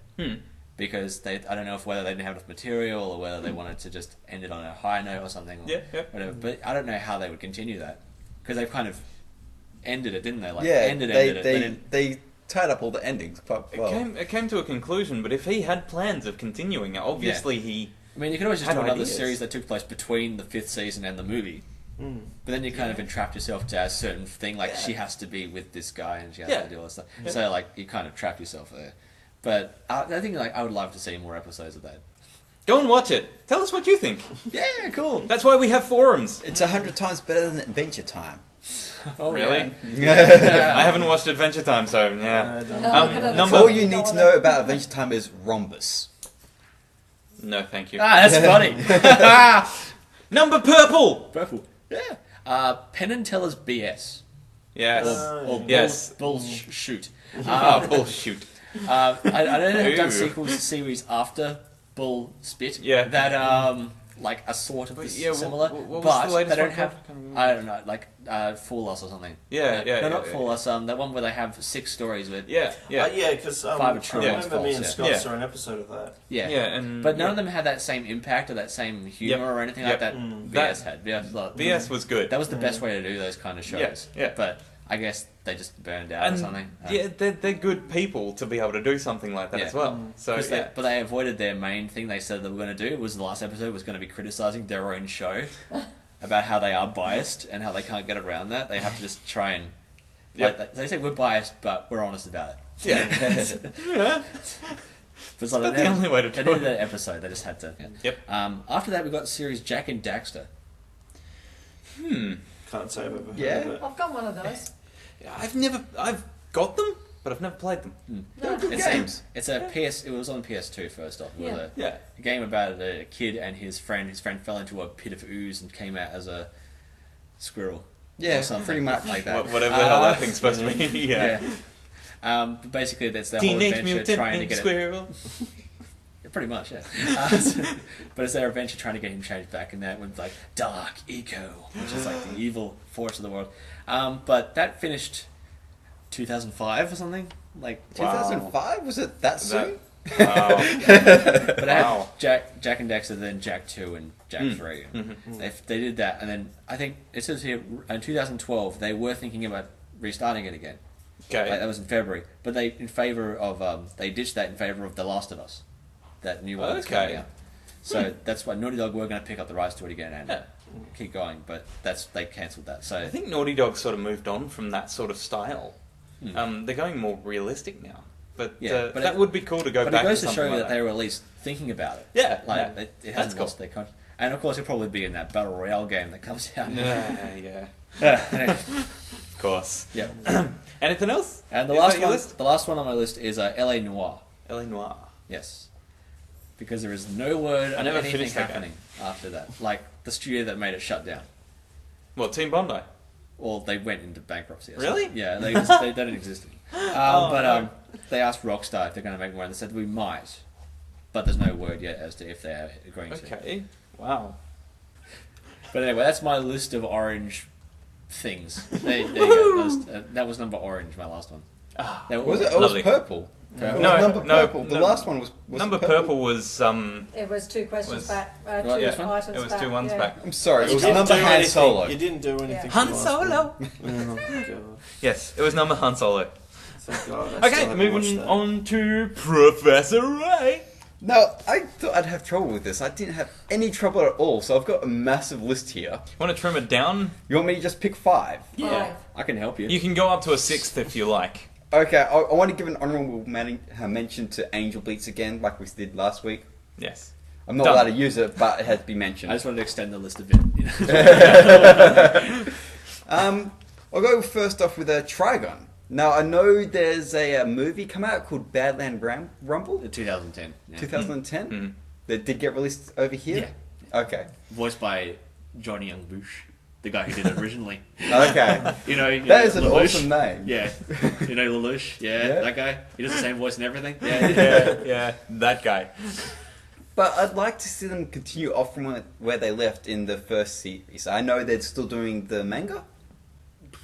Because I don't know whether they didn't have enough material or whether they wanted to just end it on a high note or something. Or Yeah. whatever. But I don't know how they would continue that. Because they've kind of ended it, didn't they? Like, Yeah, ended it. they tied up all the endings quite well. It came to a conclusion, but if he had plans of continuing it, obviously he. I mean, you could always just had do another ideas. series that took place between the 5th season and the movie. But then you kind of entrapped yourself to a certain thing, like she has to be with this guy and she has to do all this stuff. Yeah. So like you kind of trap yourself there. But I think like I would love to see more episodes of that. Go and watch it. Tell us what you think. Yeah, cool. That's why we have forums. It's 100 times better than Adventure Time. Oh Really? Yeah. I haven't watched Adventure Time, so yeah. Number- All you need to know about Adventure Time is Rhombus. No, thank you. Ah, that's funny. Number purple. Purple. Yeah. Penn and Teller's BS. Yes. Or Yes. shoot. Oh, bullshit. I don't know if they've done Ooh. sequels series after Bull Spit. Yeah. That like a sort of Yeah, similar, what was but the latest they don't one have. called? I can't remember. I don't know, like Fool Us or something. Yeah, yeah, No, yeah, not yeah, Fool Us. That one where they have 6 stories with. Yeah, yeah. Yeah, because I Five are true, one's remember me false, and yeah. Scott Yeah. saw an episode of that. Yeah. Yeah, and But none of them had that same impact or that same humor Yep. or anything Yep. like that BS had. Yeah, BS was good. that was the best way to do those kind of shows. Yeah, yeah. But I guess they just burned out or And something. yeah, they're good people to be able to do something like that Yeah. as well. So 'Cause yeah. but they avoided their main thing they said they were going to do was the last episode was going to be criticizing their own show about how they are biased and how they can't get around that. They have to just try and Yep. they say we're biased but we're honest about it. Yeah. Yeah. But it's like not the only way to they do did it. the episode. They just had to. Yep. After that, we got the series Jack and Daxter. Can't say I've ever heard Yeah. of it. I've got one of those. I've got them, but I've never played them. They're good games. It's a PS. It was on PS2 first off. It was Yeah. a game about a kid and his friend. His friend fell into a pit of ooze and came out as a squirrel. Yeah, or something pretty much like that. Whatever the hell that thing's supposed to be. Yeah. But basically, that's their whole Teenage adventure Mutant trying to Ninja get Squirrel. it. Pretty much, yeah. But it's their adventure trying to get him changed back, and that with like Dark Eco, which is like the evil force of the world. But that finished 2005 or something. Like 2005? Was it that soon? Wow. But I Wow. had Jack and Dexter, then Jack 2 and Jack 3. Mm-hmm. They did that, and then I think it says here in 2012 they were thinking about restarting it again. Okay. Like, that was in February, but they they ditched that in favor of The Last of Us, that new one that's coming Okay. out. So that's why Naughty Dog were going to pick up the rights to it again and keep going, but they cancelled that. So I think Naughty Dog sort of moved on from that sort of style. They're going more realistic now. But, Yeah, but that would be cool to go but back it goes to to something show like that they were at least thinking about it. Yeah, Like yeah. it That's hasn't cool. lost their conscience. And of course, it'll probably be in that Battle Royale game that comes out. Yeah. Anyway, Of course. yeah. Anything else? And the Is last that your one, list? the last one on my list is LA Noire. L.A. Noire. Yes, because there is no word I of never anything finished that happening after that. Like the studio that made it shut down, Well, Team Bondi. or they went into bankruptcy. Or Really? something. Yeah, they don't exist anymore. They asked Rockstar if they're going to make more, and they said we might, but there's no word yet as to if they're agreeing to. Okay. Wow. But anyway, that's my list of orange things. There you go. That was number orange, my last one. That Was it? It was Lovely. purple. Purple. It was No, number no, purple. The no. last one was Number purple was It was 2 questions Was- back, Right, two yeah. items it was back. 2 ones yeah. back. I'm sorry, it You was didn't number do Han anything- Solo. You didn't do anything. Yeah. for Han the last Solo. one. Oh god. Yes, it was number Han Solo. Thank God. I still Okay, haven't watched moving that. on to Professor Ray. No, I thought I'd have trouble with this. I didn't have any trouble at all, so I've got a massive list here. Want to trim it down? You want me to just pick 5? Five. I can help you. You can go up to a 6th if you like. Okay, I want to give an honourable mention to Angel Beats again, like we did last week. Yes. I'm not Done. allowed to use it, but it has to be mentioned. I just wanted to extend the list a bit. You know? I'll go first off with a Trigon. Now, I know there's a movie come out called Badland Rumble, The 2010. Yeah. 2010, Mhm. that did get released over here. Okay. Voiced by Johnny Young Bush, the guy who did it originally. Okay. You know That is an Lelouch? awesome name. Yeah. You know Lelouch? Yeah, Yeah. that guy. He does the same voice and everything. Yeah. Yeah, that guy. But I'd like to see them continue off from where they left in the first series. I know they're still doing the manga.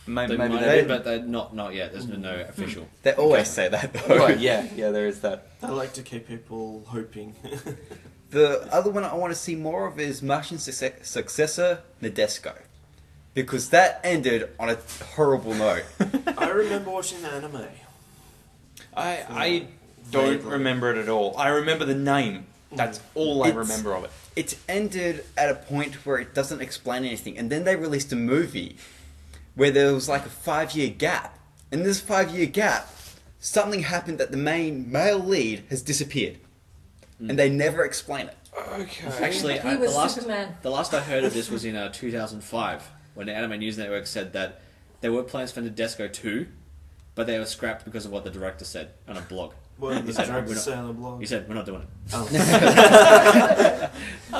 Maybe, They might they have been, but they're not yet. There's been no official. They always say that though. Right, yeah, there is that. I like to keep people hoping. The other one I want to see more of is Martian successor Nadesco. Because that ended on a horrible note. I remember watching the anime. I don't Vaguely. remember it at all. I remember the name. That's all I It's- remember of it. It ended at a point where it doesn't explain anything. And then they released a movie where there was like a 5-year gap. In this 5-year gap, something happened that the main male lead has disappeared. And they never explain it. Okay. Actually, He was the last Superman. the last I heard of this was in 2005 when the Anime News Network said that there were plans for Nadesco 2, but they were scrapped because of what the director said on a blog. What did the said, director "We're not-" say on the blog? He said, "We're not doing it."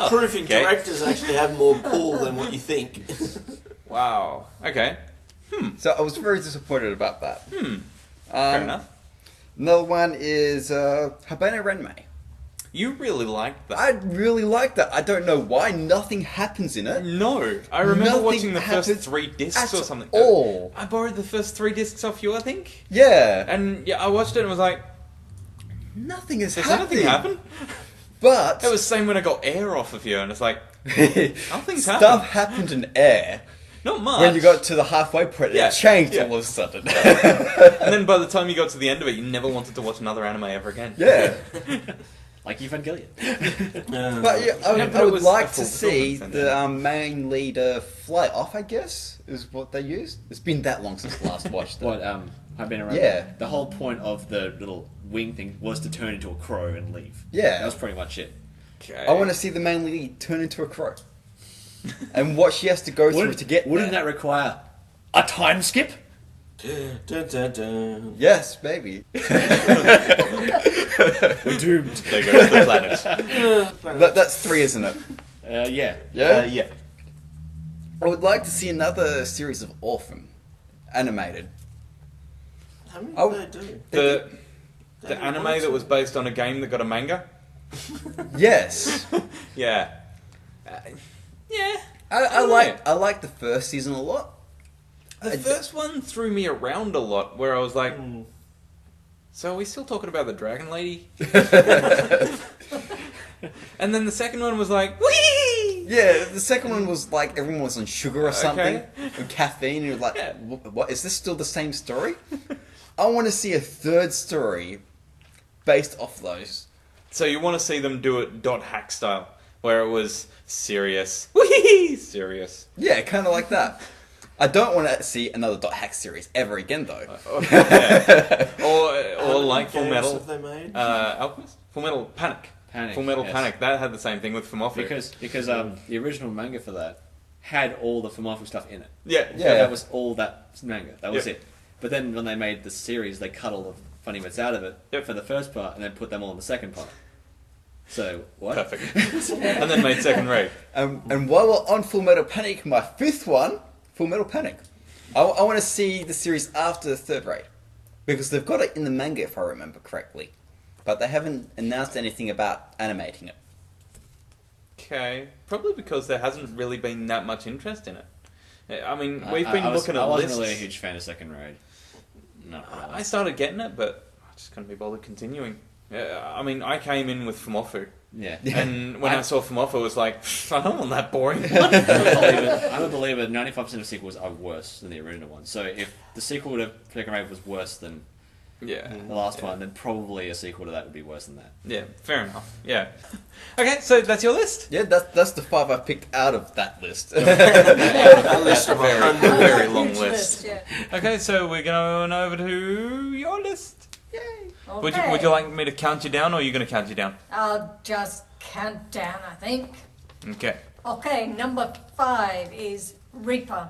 Proving okay. directors actually have more pull than what you think. Wow. Okay. So I was very disappointed about that. Fair enough. Another one is Habana Renmei. You really liked that. I really like that. I don't know why. Nothing happens in it. No, I remember Nothing watching the first happens 3 discs or at something. all. I borrowed the first 3 discs off you, I think. Yeah. And yeah, I watched it and was like, Nothing is "Does happening. anything happen?" But It was the same when I got air off of you, and it's like, nothing's stuff happened. happened in air. Not much. When you got to the halfway point, Yeah, it changed yeah. all of a sudden. And then by the time you got to the end of it, you never wanted to watch another anime ever again. yeah. Like Evangelion. But yeah, Yeah, but I it would was like a to full see fulfillment, the main leader fly off, I guess, is what they used. It's been that long since I last watched it. What I've been around. Yeah. The whole point of the little wing thing was to turn into a crow and leave. Yeah. That was pretty much it. Okay. I want to see the main lead turn into a crow. And what she has to go through to get Wouldn't there. that require a time skip? Dun, dun, dun. Yes, baby. We're doomed. There goes the planet. That's 3, isn't it? Yeah. Yeah? Yeah. I would like to see another series of Orphan. Animated. How many Oh. do they do? The They anime want that to. was based on a game that got a manga. Yes. Yeah. Yeah. I like the first season a lot. The first one threw me around a lot, where I was like, Mm. so are we still talking about the Dragon Lady? And then the second one was like, whee! Yeah, the second one was like everyone was on sugar or something, Okay. or caffeine, and you're like, Yeah. what, is this still the same story? I want to see a third story based off those. So you want to see them do it dot hack style, where it was serious, whee, serious. Yeah, kind of like that. I don't want to see another Dot Hack series ever again, though. Yeah. How Or many like Full games Metal. have they made? Alchemist? Full Metal Panic. Full Metal yes. Panic. That had the same thing with Fumofu. Because the original manga for that had all the Fumofu stuff in it. Yeah. Yeah. That was all that manga. That was Yep. it. But then when they made the series, they cut all the funny bits out of it Yep. for the first part, and then put them all in the second part. So what? Perfect. And then made second rate. And while we're on Full Metal Panic, my 5th one, Full Metal Panic. I want to see the series after the third raid. Because they've got it in the manga, if I remember correctly. But they haven't announced anything about animating it. Okay. Probably because there hasn't really been that much interest in it. I mean, we've been I looking at I wasn't lists. really a huge fan of Second Raid. No. I started getting it, but I just couldn't be bothered continuing. I mean, I came in with Fumofu. Yeah. And when I saw Fumofu, I was like, I don't want that boring. I'm a believer 95% of sequels are worse than the original one. So if the sequel to Second Raid was worse than Yeah. the last one, then probably a sequel to that would be worse than that. Yeah, fair enough. Yeah. Okay, so that's your list? Yeah, that's the 5 I picked out of that list. A list of Very, 100. very long Huge list. Yeah. Okay, so we're going over to your list. Okay. Would you like me to count you down, or are you going to count you down? I'll just count down, I think. Okay. Okay, number 5 is Reaper,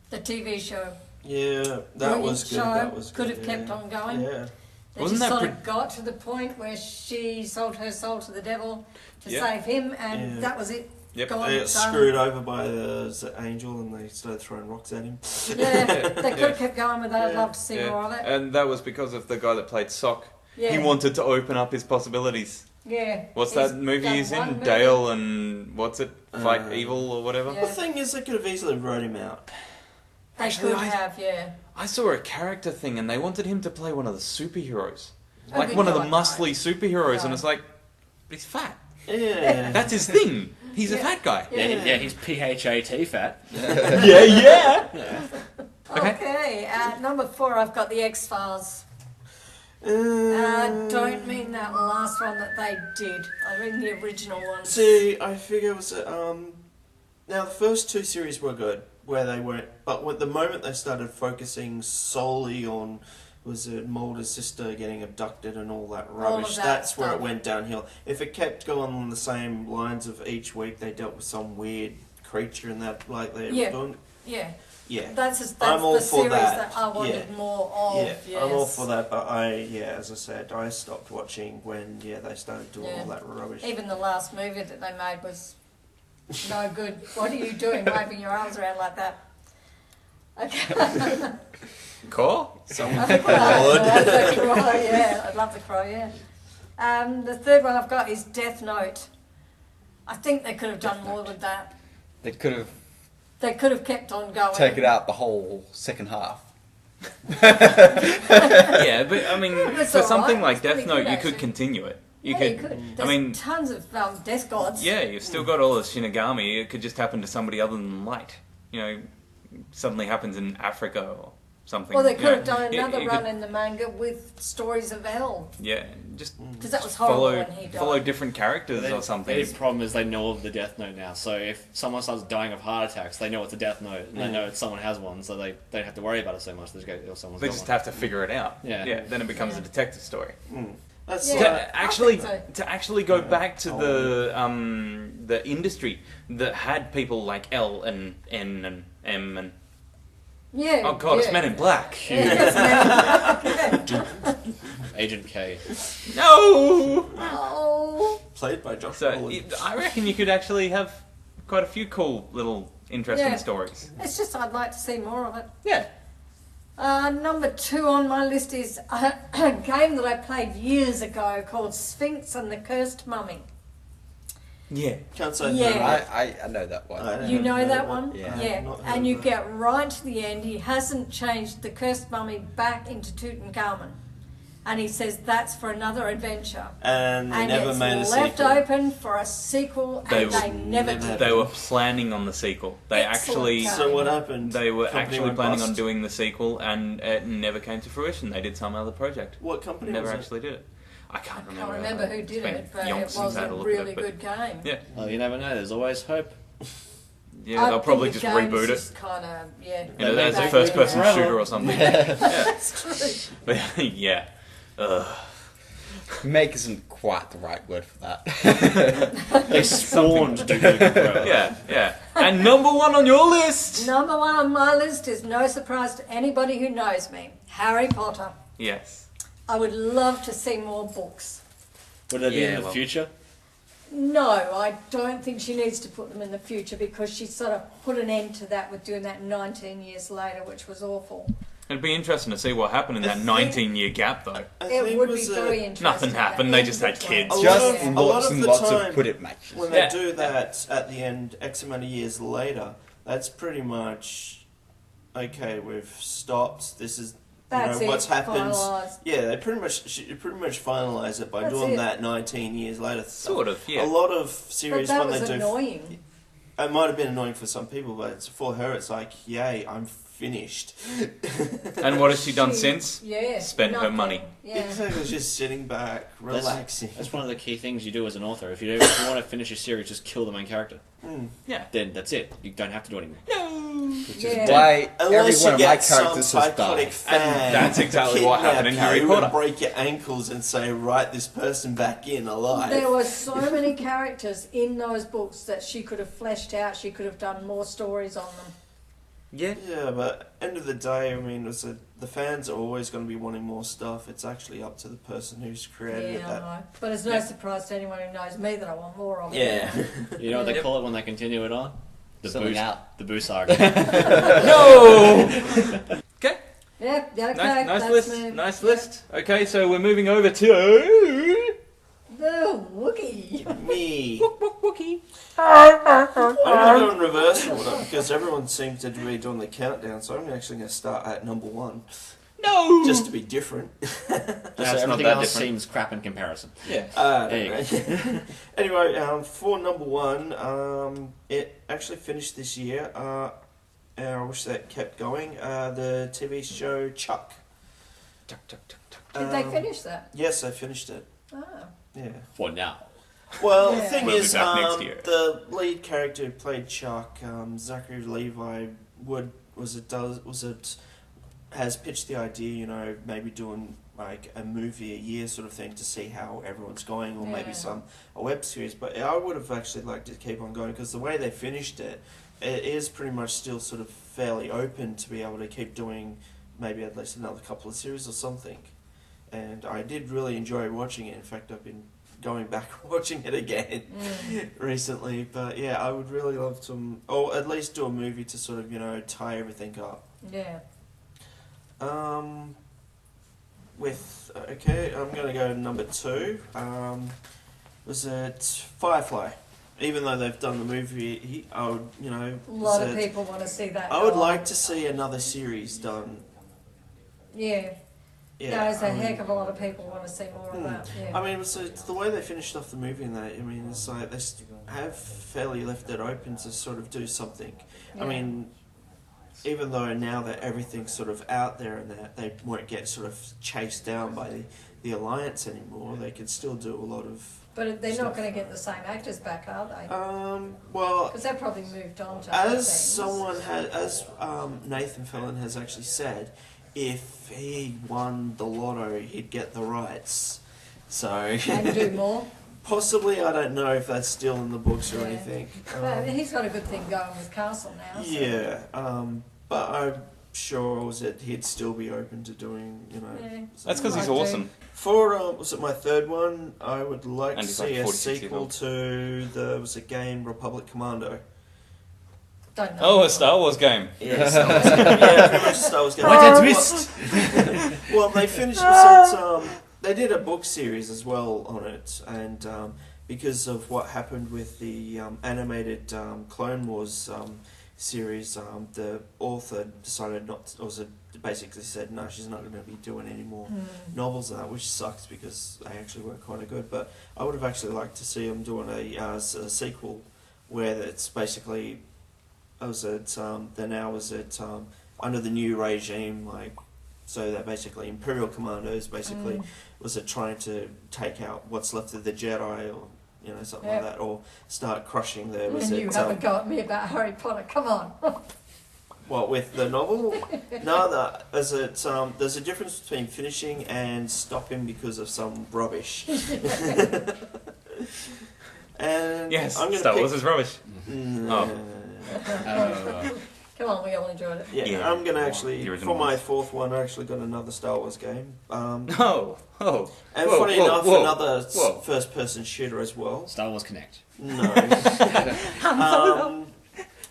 the TV show. Yeah, that Brilliant was good. show. That was Could good. have kept on going. Yeah. They Wasn't just that sort of got to the point where she sold her soul to the devil to Yeah. save him, and Yeah. that was it. Yep. Gone, They got done. screwed over by the angel and they started throwing rocks at him. Yeah, they could have kept going with that. I'd Yeah. love to see more of it. And that was because of the guy that played Sock. Yeah. He wanted to open up his possibilities. Yeah. What's He's that movie done he's one in? movie. Dale and what's it? Fight Uh, Evil or whatever? Yeah. The thing is, they could have easily wrote him out. They Actually, could I- have, yeah. I saw a character thing and they wanted him to play one of the superheroes. Oh, Like good one of the God, muscly superheroes, Yeah. and it's like, but he's fat. Yeah. That's his thing. He's a Yeah. fat guy. Yeah. He's PHAT fat. Yeah. Okay. Okay, at number 4, I've got the X-Files. I don't mean that last one that they did. I mean the original one. See, I figure it was now the first 2 series were good, where they weren't, but with the moment they started focusing solely on was it Mulder's sister getting abducted and all that rubbish, that that's where it stuff. went downhill. If it kept going on the same lines of each week they dealt with some weird creature and that, like they Yeah. were doing, Yeah, yeah. that's I'm all the for series that. I wanted Yeah. more of. Yeah, Yes. I'm all for that, but as I said, I stopped watching when they started doing Yeah. all that rubbish. Even the last movie that they made was no good. What are you doing, waving your arms around like that? Okay. Core? I love the crow, yeah. I love the crow, yeah. The third one I've got is Death Note. I think they could have done more with that. They could have They could have kept on going. taken out the whole second half. Yeah, but I mean, It's for all something right. like It's pretty Death Note, good, you could actually. continue it. You Yeah, could. you could. I There's mean, tons of death gods. yeah, you've still got all the Shinigami. It could just happen to somebody other than Light. You know, suddenly happens in Africa or something. Well, they you could know. have done You- another you run could- in the manga with stories of L, Yeah, just because that was horrible follow when he died. follow different characters The or something. biggest problem is they know of the Death Note now. So if someone starts dying of heart attacks, they know it's a Death Note, and they know someone has one, so they don't have to worry about it so much. They just go, oh, someone's They got just one. have to figure it out. Yeah. Then it becomes a detective story. That's Yeah. like, To actually go back to the industry that had people like L and N and M and Yeah. Oh god, it's Men in Black. Yes, Men in Black. Agent K. No! Oh. Played by Josh So, Brolin. I reckon you could actually have quite a few cool little interesting Yeah. stories. It's just I'd like to see more of it. Yeah. Number 2 on my list is a game that I played years ago called Sphinx and the Cursed Mummy. Yeah. Can't say Yeah. no. I know that one. I don't You know that one? one? Yeah. I have not heard And of you that. get right to the end. He hasn't changed the Cursed Mummy back into Tutankhamun. And he says that's for another adventure. And they And never it's made a left sequel. open for a sequel, They and they never never did. They were planning on the sequel. They Excellent actually... game. So what happened? They were Company actually went planning on bust? doing the sequel, and it never came to fruition. They did some other project. What company Never was actually did it. I can't I remember. can't remember who It's did been it, but yonks it since was I had a look at really it, but- good game. Yeah, Well, you never know. There's always hope. yeah, I they'll probably think just the game's reboot it. just kind of, yeah. You know, They as a make first-person it shooter or something. That's true. But yeah. Ugh. Make isn't quite the right word for that. They spawned Duke Nukem Forever. Yeah. And number 1 on your list. Number 1 on my list is no surprise to anybody who knows me, Harry Potter. Yes. I would love to see more books. Would they be Yeah, in the well- future? No, I don't think she needs to put them in the future because she sort of put an end to that with doing that 19 years later, which was awful. It'd be interesting to see what happened in that 19-year gap, though. I It think would be was very interesting. Nothing happened, at they the just end had of kids. it. Just a Yeah. lot lots of and the lots of time put it matches. when Yeah. they do that at the end, X amount of years later, that's pretty much okay. We've stopped. This is That's what's it, happened. finalised. Yeah, they pretty much finalise it by That's doing it. that 19 years later. Sort of, yeah. A lot of But series that when was they do. annoying. It might have been annoying for some people, but for her, it's like, yay, I'm finished. And what has she done She- since? Yeah. Spent her nothing. money. Yeah. Exactly, just sitting back, relaxing. That's one of the key things you do as an author. If you want to finish a series, just kill the main character. Yeah. Then that's it. You don't have to do anything. No. Which Yeah. is Why Unless every you one of my get some characters has psychotic died. fan, And that's exactly what happened in kidnap Harry you Potter. and break your ankles and say, write this person back in alive. There were so many characters in those books that she could have fleshed out. She could have done more stories on them. Yeah. Yeah, but end of the day, I mean, the fans are always going to be wanting more stuff. It's actually up to the person who's created Yeah, I that. know. But it's no Yeah. surprise to anyone who knows me that I want more of it. Yeah. You know what they Yep. call it when they continue it on? The Selling boo, out. the boo saga. No. Okay. Yeah, yeah, okay. Nice that's list. me. Nice list. Okay, so we're moving over to The Wookiee. Me. Wookie. I'm going to go in reverse order because everyone seems to be doing the countdown, so I'm actually going to start at number 1, No. just to be different. So not everything that else different. seems crap in comparison. Yeah. There you Anyway, for number 1, it actually finished this year. I wish that kept going. The TV show Chuck. Tuck, tuck, tuck, tuck. Did they finish that? Yes, I finished it. Oh. Yeah. For now. Well, Yeah. the thing We'll be is, back next year. the lead character who played Chuck, Zachary Levi, has pitched the idea, maybe doing like a movie a year sort of thing to see how everyone's going, or maybe Yeah. a web series. But I would have actually liked to keep on going because the way they finished it, it is pretty much still sort of fairly open to be able to keep doing maybe at least another couple of series or something. And I did really enjoy watching it. In fact, I've been going back and watching it again recently. But yeah, I would really love to, or at least do a movie to sort of, tie everything up. Yeah. I'm going to go to number 2. Was it Firefly? Even though they've done the movie, I would, A lot of people want to see that. I would go like on. to see another series done. Yeah. Yeah, There's a I mean- heck of a lot of people want to see more of that. Yeah. I mean, so it's the way they finished off the movie and that, I mean, it's like they have fairly left it open to sort of do something. Yeah. I mean, even though now that everything's sort of out there and that they won't get sort of chased down by the Alliance anymore, they can still do a lot of... But they're not stuff. going to get the same actors back, are they? Well, Because they've probably moved on to other as things. Nathan Fillion has actually said, if he won the lotto, he'd get the rights. So... And do more. Possibly, I don't know if that's still in the books or Yeah. anything. But he's got a good thing going with Castle now. So. Yeah, but sure was it he'd still be open to doing, Yeah. That's because he's Might do. awesome. For was it my third one? I would like And to he's like see a 46 years sequel old. to the game Republic Commando. Don't know. Oh, a Star Wars game. Yeah, Star Wars game. Yeah, pretty much a Star Wars game. What a twist! Well, they finished. So they did a book series as well on it, and because of what happened with the animated Clone Wars series, the author decided not to, basically said no, she's not going to be doing any more novels and that, which sucks because they actually were kind of good. But I would have actually liked to see them doing a sequel where it's basically under the new regime, like, so that basically Imperial Commandos basically was it trying to take out what's left of the Jedi, or something like that, or start crushing the And you haven't got me about Harry Potter. Come on. what with the novel? No, there's a difference between finishing and stopping because of some rubbish. And Yes, I'm gonna Star pick, Wars is rubbish. Come on, we all enjoyed it. Yeah, I'm gonna the actually, original for my ones. fourth one, I actually got another Star Wars game. And Oh. funny enough, another first-person shooter as well. Star Wars Connect. No.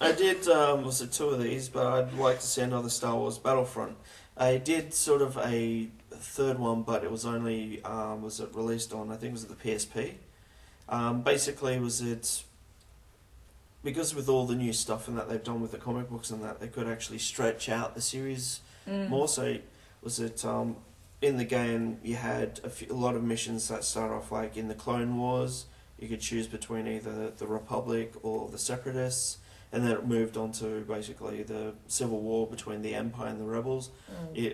I did, was it two of these, but I'd like to see another Star Wars Battlefront. I did sort of a third one, but it was only, was it released on, I think it was the PSP. Basically, was it... Because with all the new stuff and that they've done with the comic books and that, they could actually stretch out the series more. So, was it in the game you had a lot of missions that start off like in the Clone Wars. You could choose between either the Republic or the Separatists, and then it moved on to basically the civil war between the Empire and the Rebels.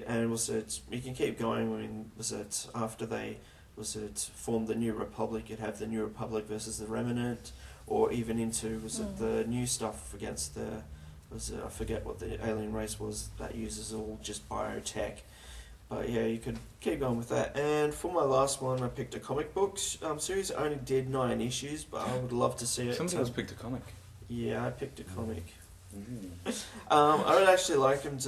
And was it you can keep going. I mean, was it after they formed the New Republic? You'd have the New Republic versus the Remnant. Or even into the new stuff against I forget what the alien race was that uses all just biotech. But yeah, you could keep going with that. And for my last one, I picked a comic book series. I only did 9 issues, but I would love to see it. Somebody else picked a comic. Yeah, I picked a comic. I would actually like him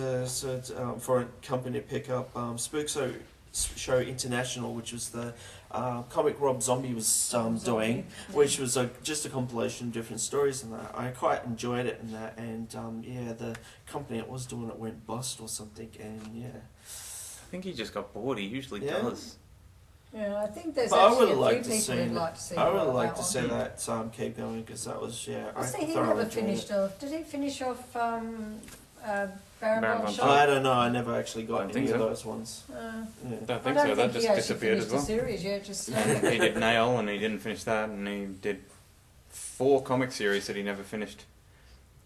for a company to pick up Spook Show International, which was the comic Rob Zombie was doing, which was just a compilation of different stories and that. I quite enjoyed it and that, and the company that was doing it went bust or something, and I think he just got bored. He usually does. Yeah, I think there's But I actually would a like few to people see who'd like to see I would more of like that to one. see that keep going, because that was I see he thoroughly never enjoyed finished it. off. Did he finish off Baron Baron von von Schott? I don't know. I never actually I got don't any think of so. those ones. Yeah. I don't I think don't so. That think just he actually disappeared as finished well. the series yet. Just He did Nail, and he didn't finish that, and he did 4 comic series that he never finished.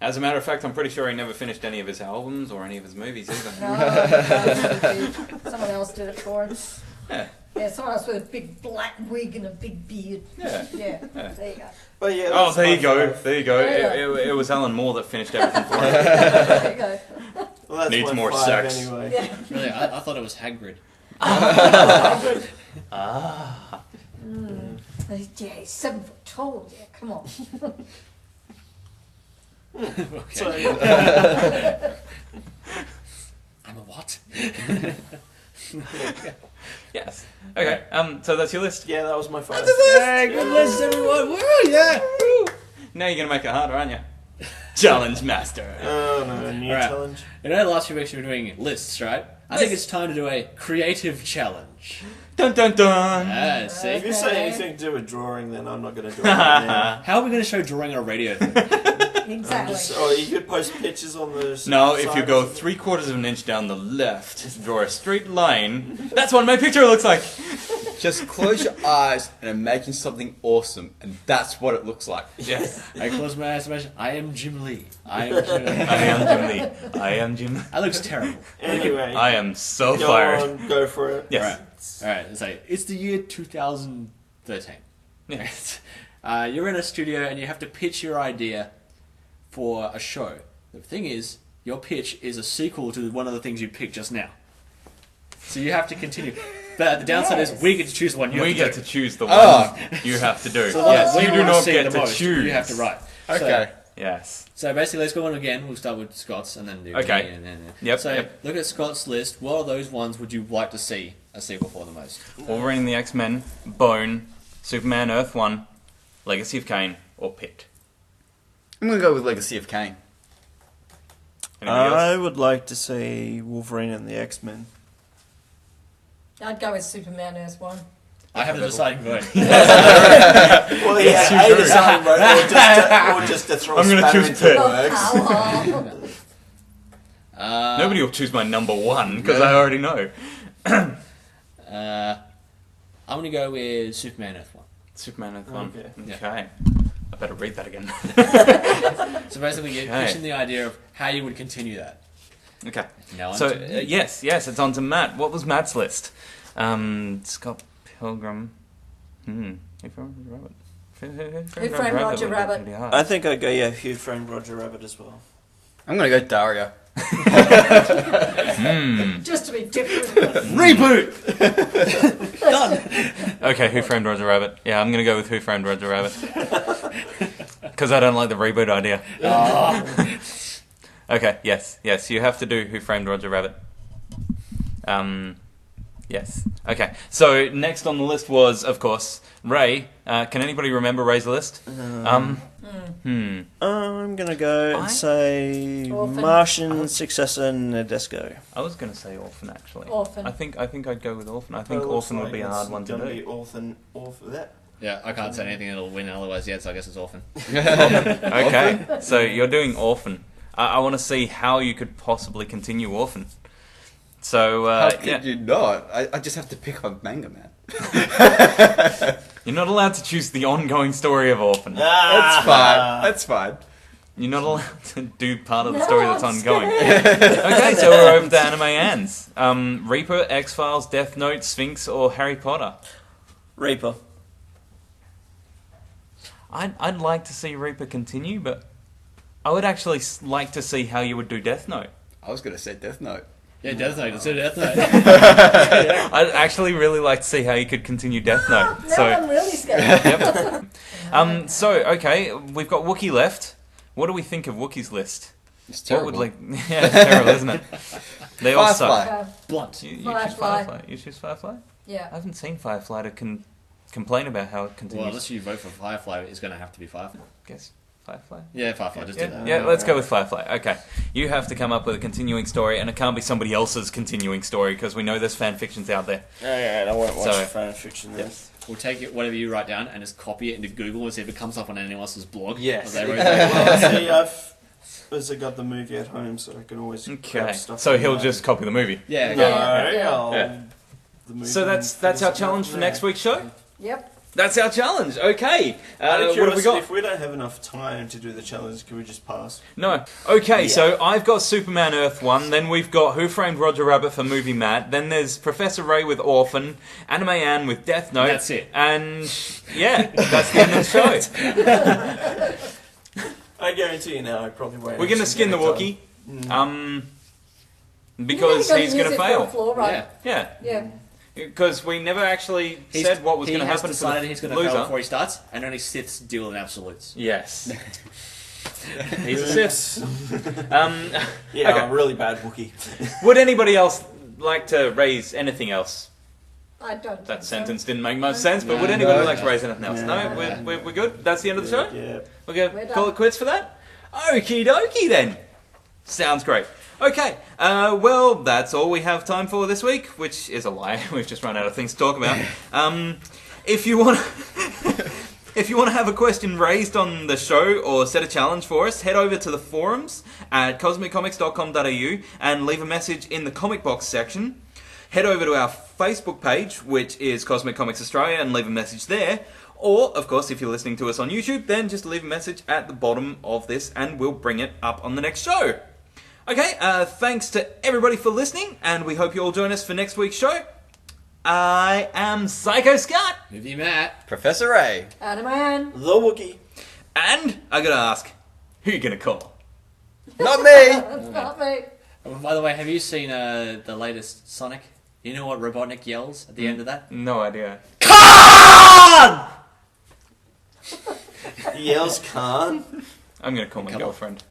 As a matter of fact, I'm pretty sure he never finished any of his albums or any of his movies either. no, someone else did it for him. Yeah. Yeah, someone else with a big black wig and a big beard. Yeah. Yeah, there you go. But yeah. Oh, that's there my you go. five. There you go. There you It was Alan Moore that finished everything for him. There you go. Well, that's Needs my more 5 sex. anyway. Yeah. Really, I thought it was Hagrid. Yeah, he's 7 foot tall. Yeah, come on. Okay. So, I'm a what? Yes. Okay. So that's your list. yeah, that was my 5. Yay, good list, everyone! Woo, yeah! Now you're gonna make it harder, aren't you? Challenge master. Oh no, new Alright. challenge. You know, the last few weeks we've been doing lists, right? I think it's time to do a creative challenge. Dun dun dun. Ah, If see? you say anything to do with drawing, then I'm not going to do it right now. How are we going to show drawing on a radio thing? Exactly. Or you could post pictures on the No, side if you or go something. 3/4 of an inch down the left, draw a straight line. That's what my picture looks like. Just close your eyes and imagine something awesome, and that's what it looks like. Yes. I close my eyes and imagine, I am Jim Lee. I am Jim Lee. I am Jim Lee. I am Jim. That looks terrible. Anyway, I am so go fired. on, go for it. Yes. Alright, let's say it's the year 2013. Yeah. You're in a studio and you have to pitch your idea for a show. The thing is, your pitch is a sequel to one of the things you picked just now. So you have to continue. But the downside is we get to choose one. You We have get to to do. choose the one Oh. you have to do. So yes, we you do wanna not see get the to most, choose. You have to write. So, Okay. Yes. So basically, let's go on again. We'll start with Scott's and then do Okay. me and then. Yep, So yep. look at Scott's list. What are those ones would you like to see a sequel for the most? Wolverine and the X-Men, Bone, Superman Earth 1, Legacy of Kain, or Pit. I'm gonna go with Legacy of Kain. Anybody I else? would like to see Wolverine and the X-Men. I'd go with Superman Earth 1. I have the deciding vote. Well, Yes, you yeah, do. either side, right? Or just to throw I'm a gonna spanner choose into Pit. the works. Nobody will choose my number 1, because I already know. I'm gonna go with Superman Earth 1. Superman Earth 1. Okay. Okay. I better read that again. So basically, you're Okay. pitching the idea of how you would continue that. Okay. Now, So, on to me. yes, it's on to Matt. What was Matt's list? Scott Pilgrim. Who Framed Roger Rabbit? Who Framed Roger would be Rabbit? pretty hard. I think I'd go, Who Framed Roger Rabbit as well. I'm gonna go Daria. Just to be different. Reboot! Okay, Who Framed Roger Rabbit? Yeah, I'm gonna go with Who Framed Roger Rabbit. Because I don't like the reboot idea. Okay, yes, you have to do Who Framed Roger Rabbit. Yes. Okay, so next on the list was, of course, Ray. Can anybody remember Ray's list? I'm gonna go I- and say Orphan. Martian successor Nadesco. I was gonna say Orphan, actually. Orphan. I think I'd go with Orphan. I think Orphan would be a hard one to do. Orphan. That. Yeah, I can't say anything that'll win otherwise yet, so I guess it's Orphan. Okay, so you're doing Orphan. I want to see how you could possibly continue Orphan. So, How could yeah. you not? I just have to pick on Manga Man. You're not allowed to choose the ongoing story of Orphan. That's fine. That's fine. You're not allowed to do part of the story that's I'm ongoing. scared. Okay, so we're over to Anime Anns. Reaper, X-Files, Death Note, Sphinx, or Harry Potter? Reaper. I'd like to see Reaper continue, but I would actually like to see how you would do Death Note. I was gonna say Death Note. Yeah, Death Note. It's a Death Note. I'd actually really like to see how you could continue Death Note. Now I'm really scared. Yep. So, okay, we've got Wookiee left. What do we think of Wookiee's list? It's What terrible. would yeah, it's terrible, isn't it? They all suck. Firefly. Blunt. You choose Firefly. Firefly. You choose Firefly? I Yeah. haven't seen Firefly to complain about how it continues. Well, unless you vote for Firefly, it's going to have to be Firefly. Guess Firefly? Yeah, Firefly. Just do that. Yeah, let's go with Firefly. Okay. You have to come up with a continuing story, and it can't be somebody else's continuing story, because we know there's fan fictions out there. Yeah, I won't watch So- fan fiction then. We'll take it, whatever you write down and just copy it into Google and see if it comes up on anyone else's blog. Yes. Or they wrote that. Well, see, I've got the movie at home, so I can always Okay. grab stuff. So from he'll that. just copy the movie. Yeah, No, okay. I'll- Yeah. the movie So that's our challenge for next week's show? Yep. That's our challenge. Okay. Out of What have we curiosity, got? if we don't have enough time to do the challenge, can we just pass? No. Okay, so I've got Superman Earth 1, then we've got Who Framed Roger Rabbit for Movie Matt, then there's Professor Ray with Orphan, Anime Ann with Death Note. That's it. And, yeah, that's the end of the show. I guarantee you now, I probably won't. We're going to actually skin the get it Wookiee, done. because Yeah, you he's gotta going use to it for a fail. floor run. Yeah. Yeah, Yeah. because we never actually said what was going to happen He has to the decided he's going to fail loser. before he starts, and only Siths deal in absolutes. Yes. He's a Sith. Yeah, okay. I'm a really bad Wookiee. Would anybody else like to raise anything else? I don't That think so. sentence didn't make much sense, but No, would anybody no. like to raise anything else? No, we're good? That's the end of the show? Yeah. We're going We're to call done. it quits for that? Okie dokie then. Sounds great. Okay, well, that's all we have time for this week, which is a lie. We've just run out of things to talk about. If you want if you want to have a question raised on the show or set a challenge for us, head over to the forums at cosmiccomics.com.au and leave a message in the comic box section. Head over to our Facebook page, which is Cosmic Comics Australia, and leave a message there. Or, of course, if you're listening to us on YouTube, then just leave a message at the bottom of this and we'll bring it up on the next show. Okay, thanks to everybody for listening, and we hope you all join us for next week's show. I am Psycho Scott, Movie Matt. Professor Ray. Anime Ann. The Wookiee. and I gotta ask, who you gonna call? Not me! Not me. Oh, by the way, have you seen the latest Sonic? You know what Robotnik yells at the end of that? No idea. He yells Khan. I'm going to call my Come on. girlfriend.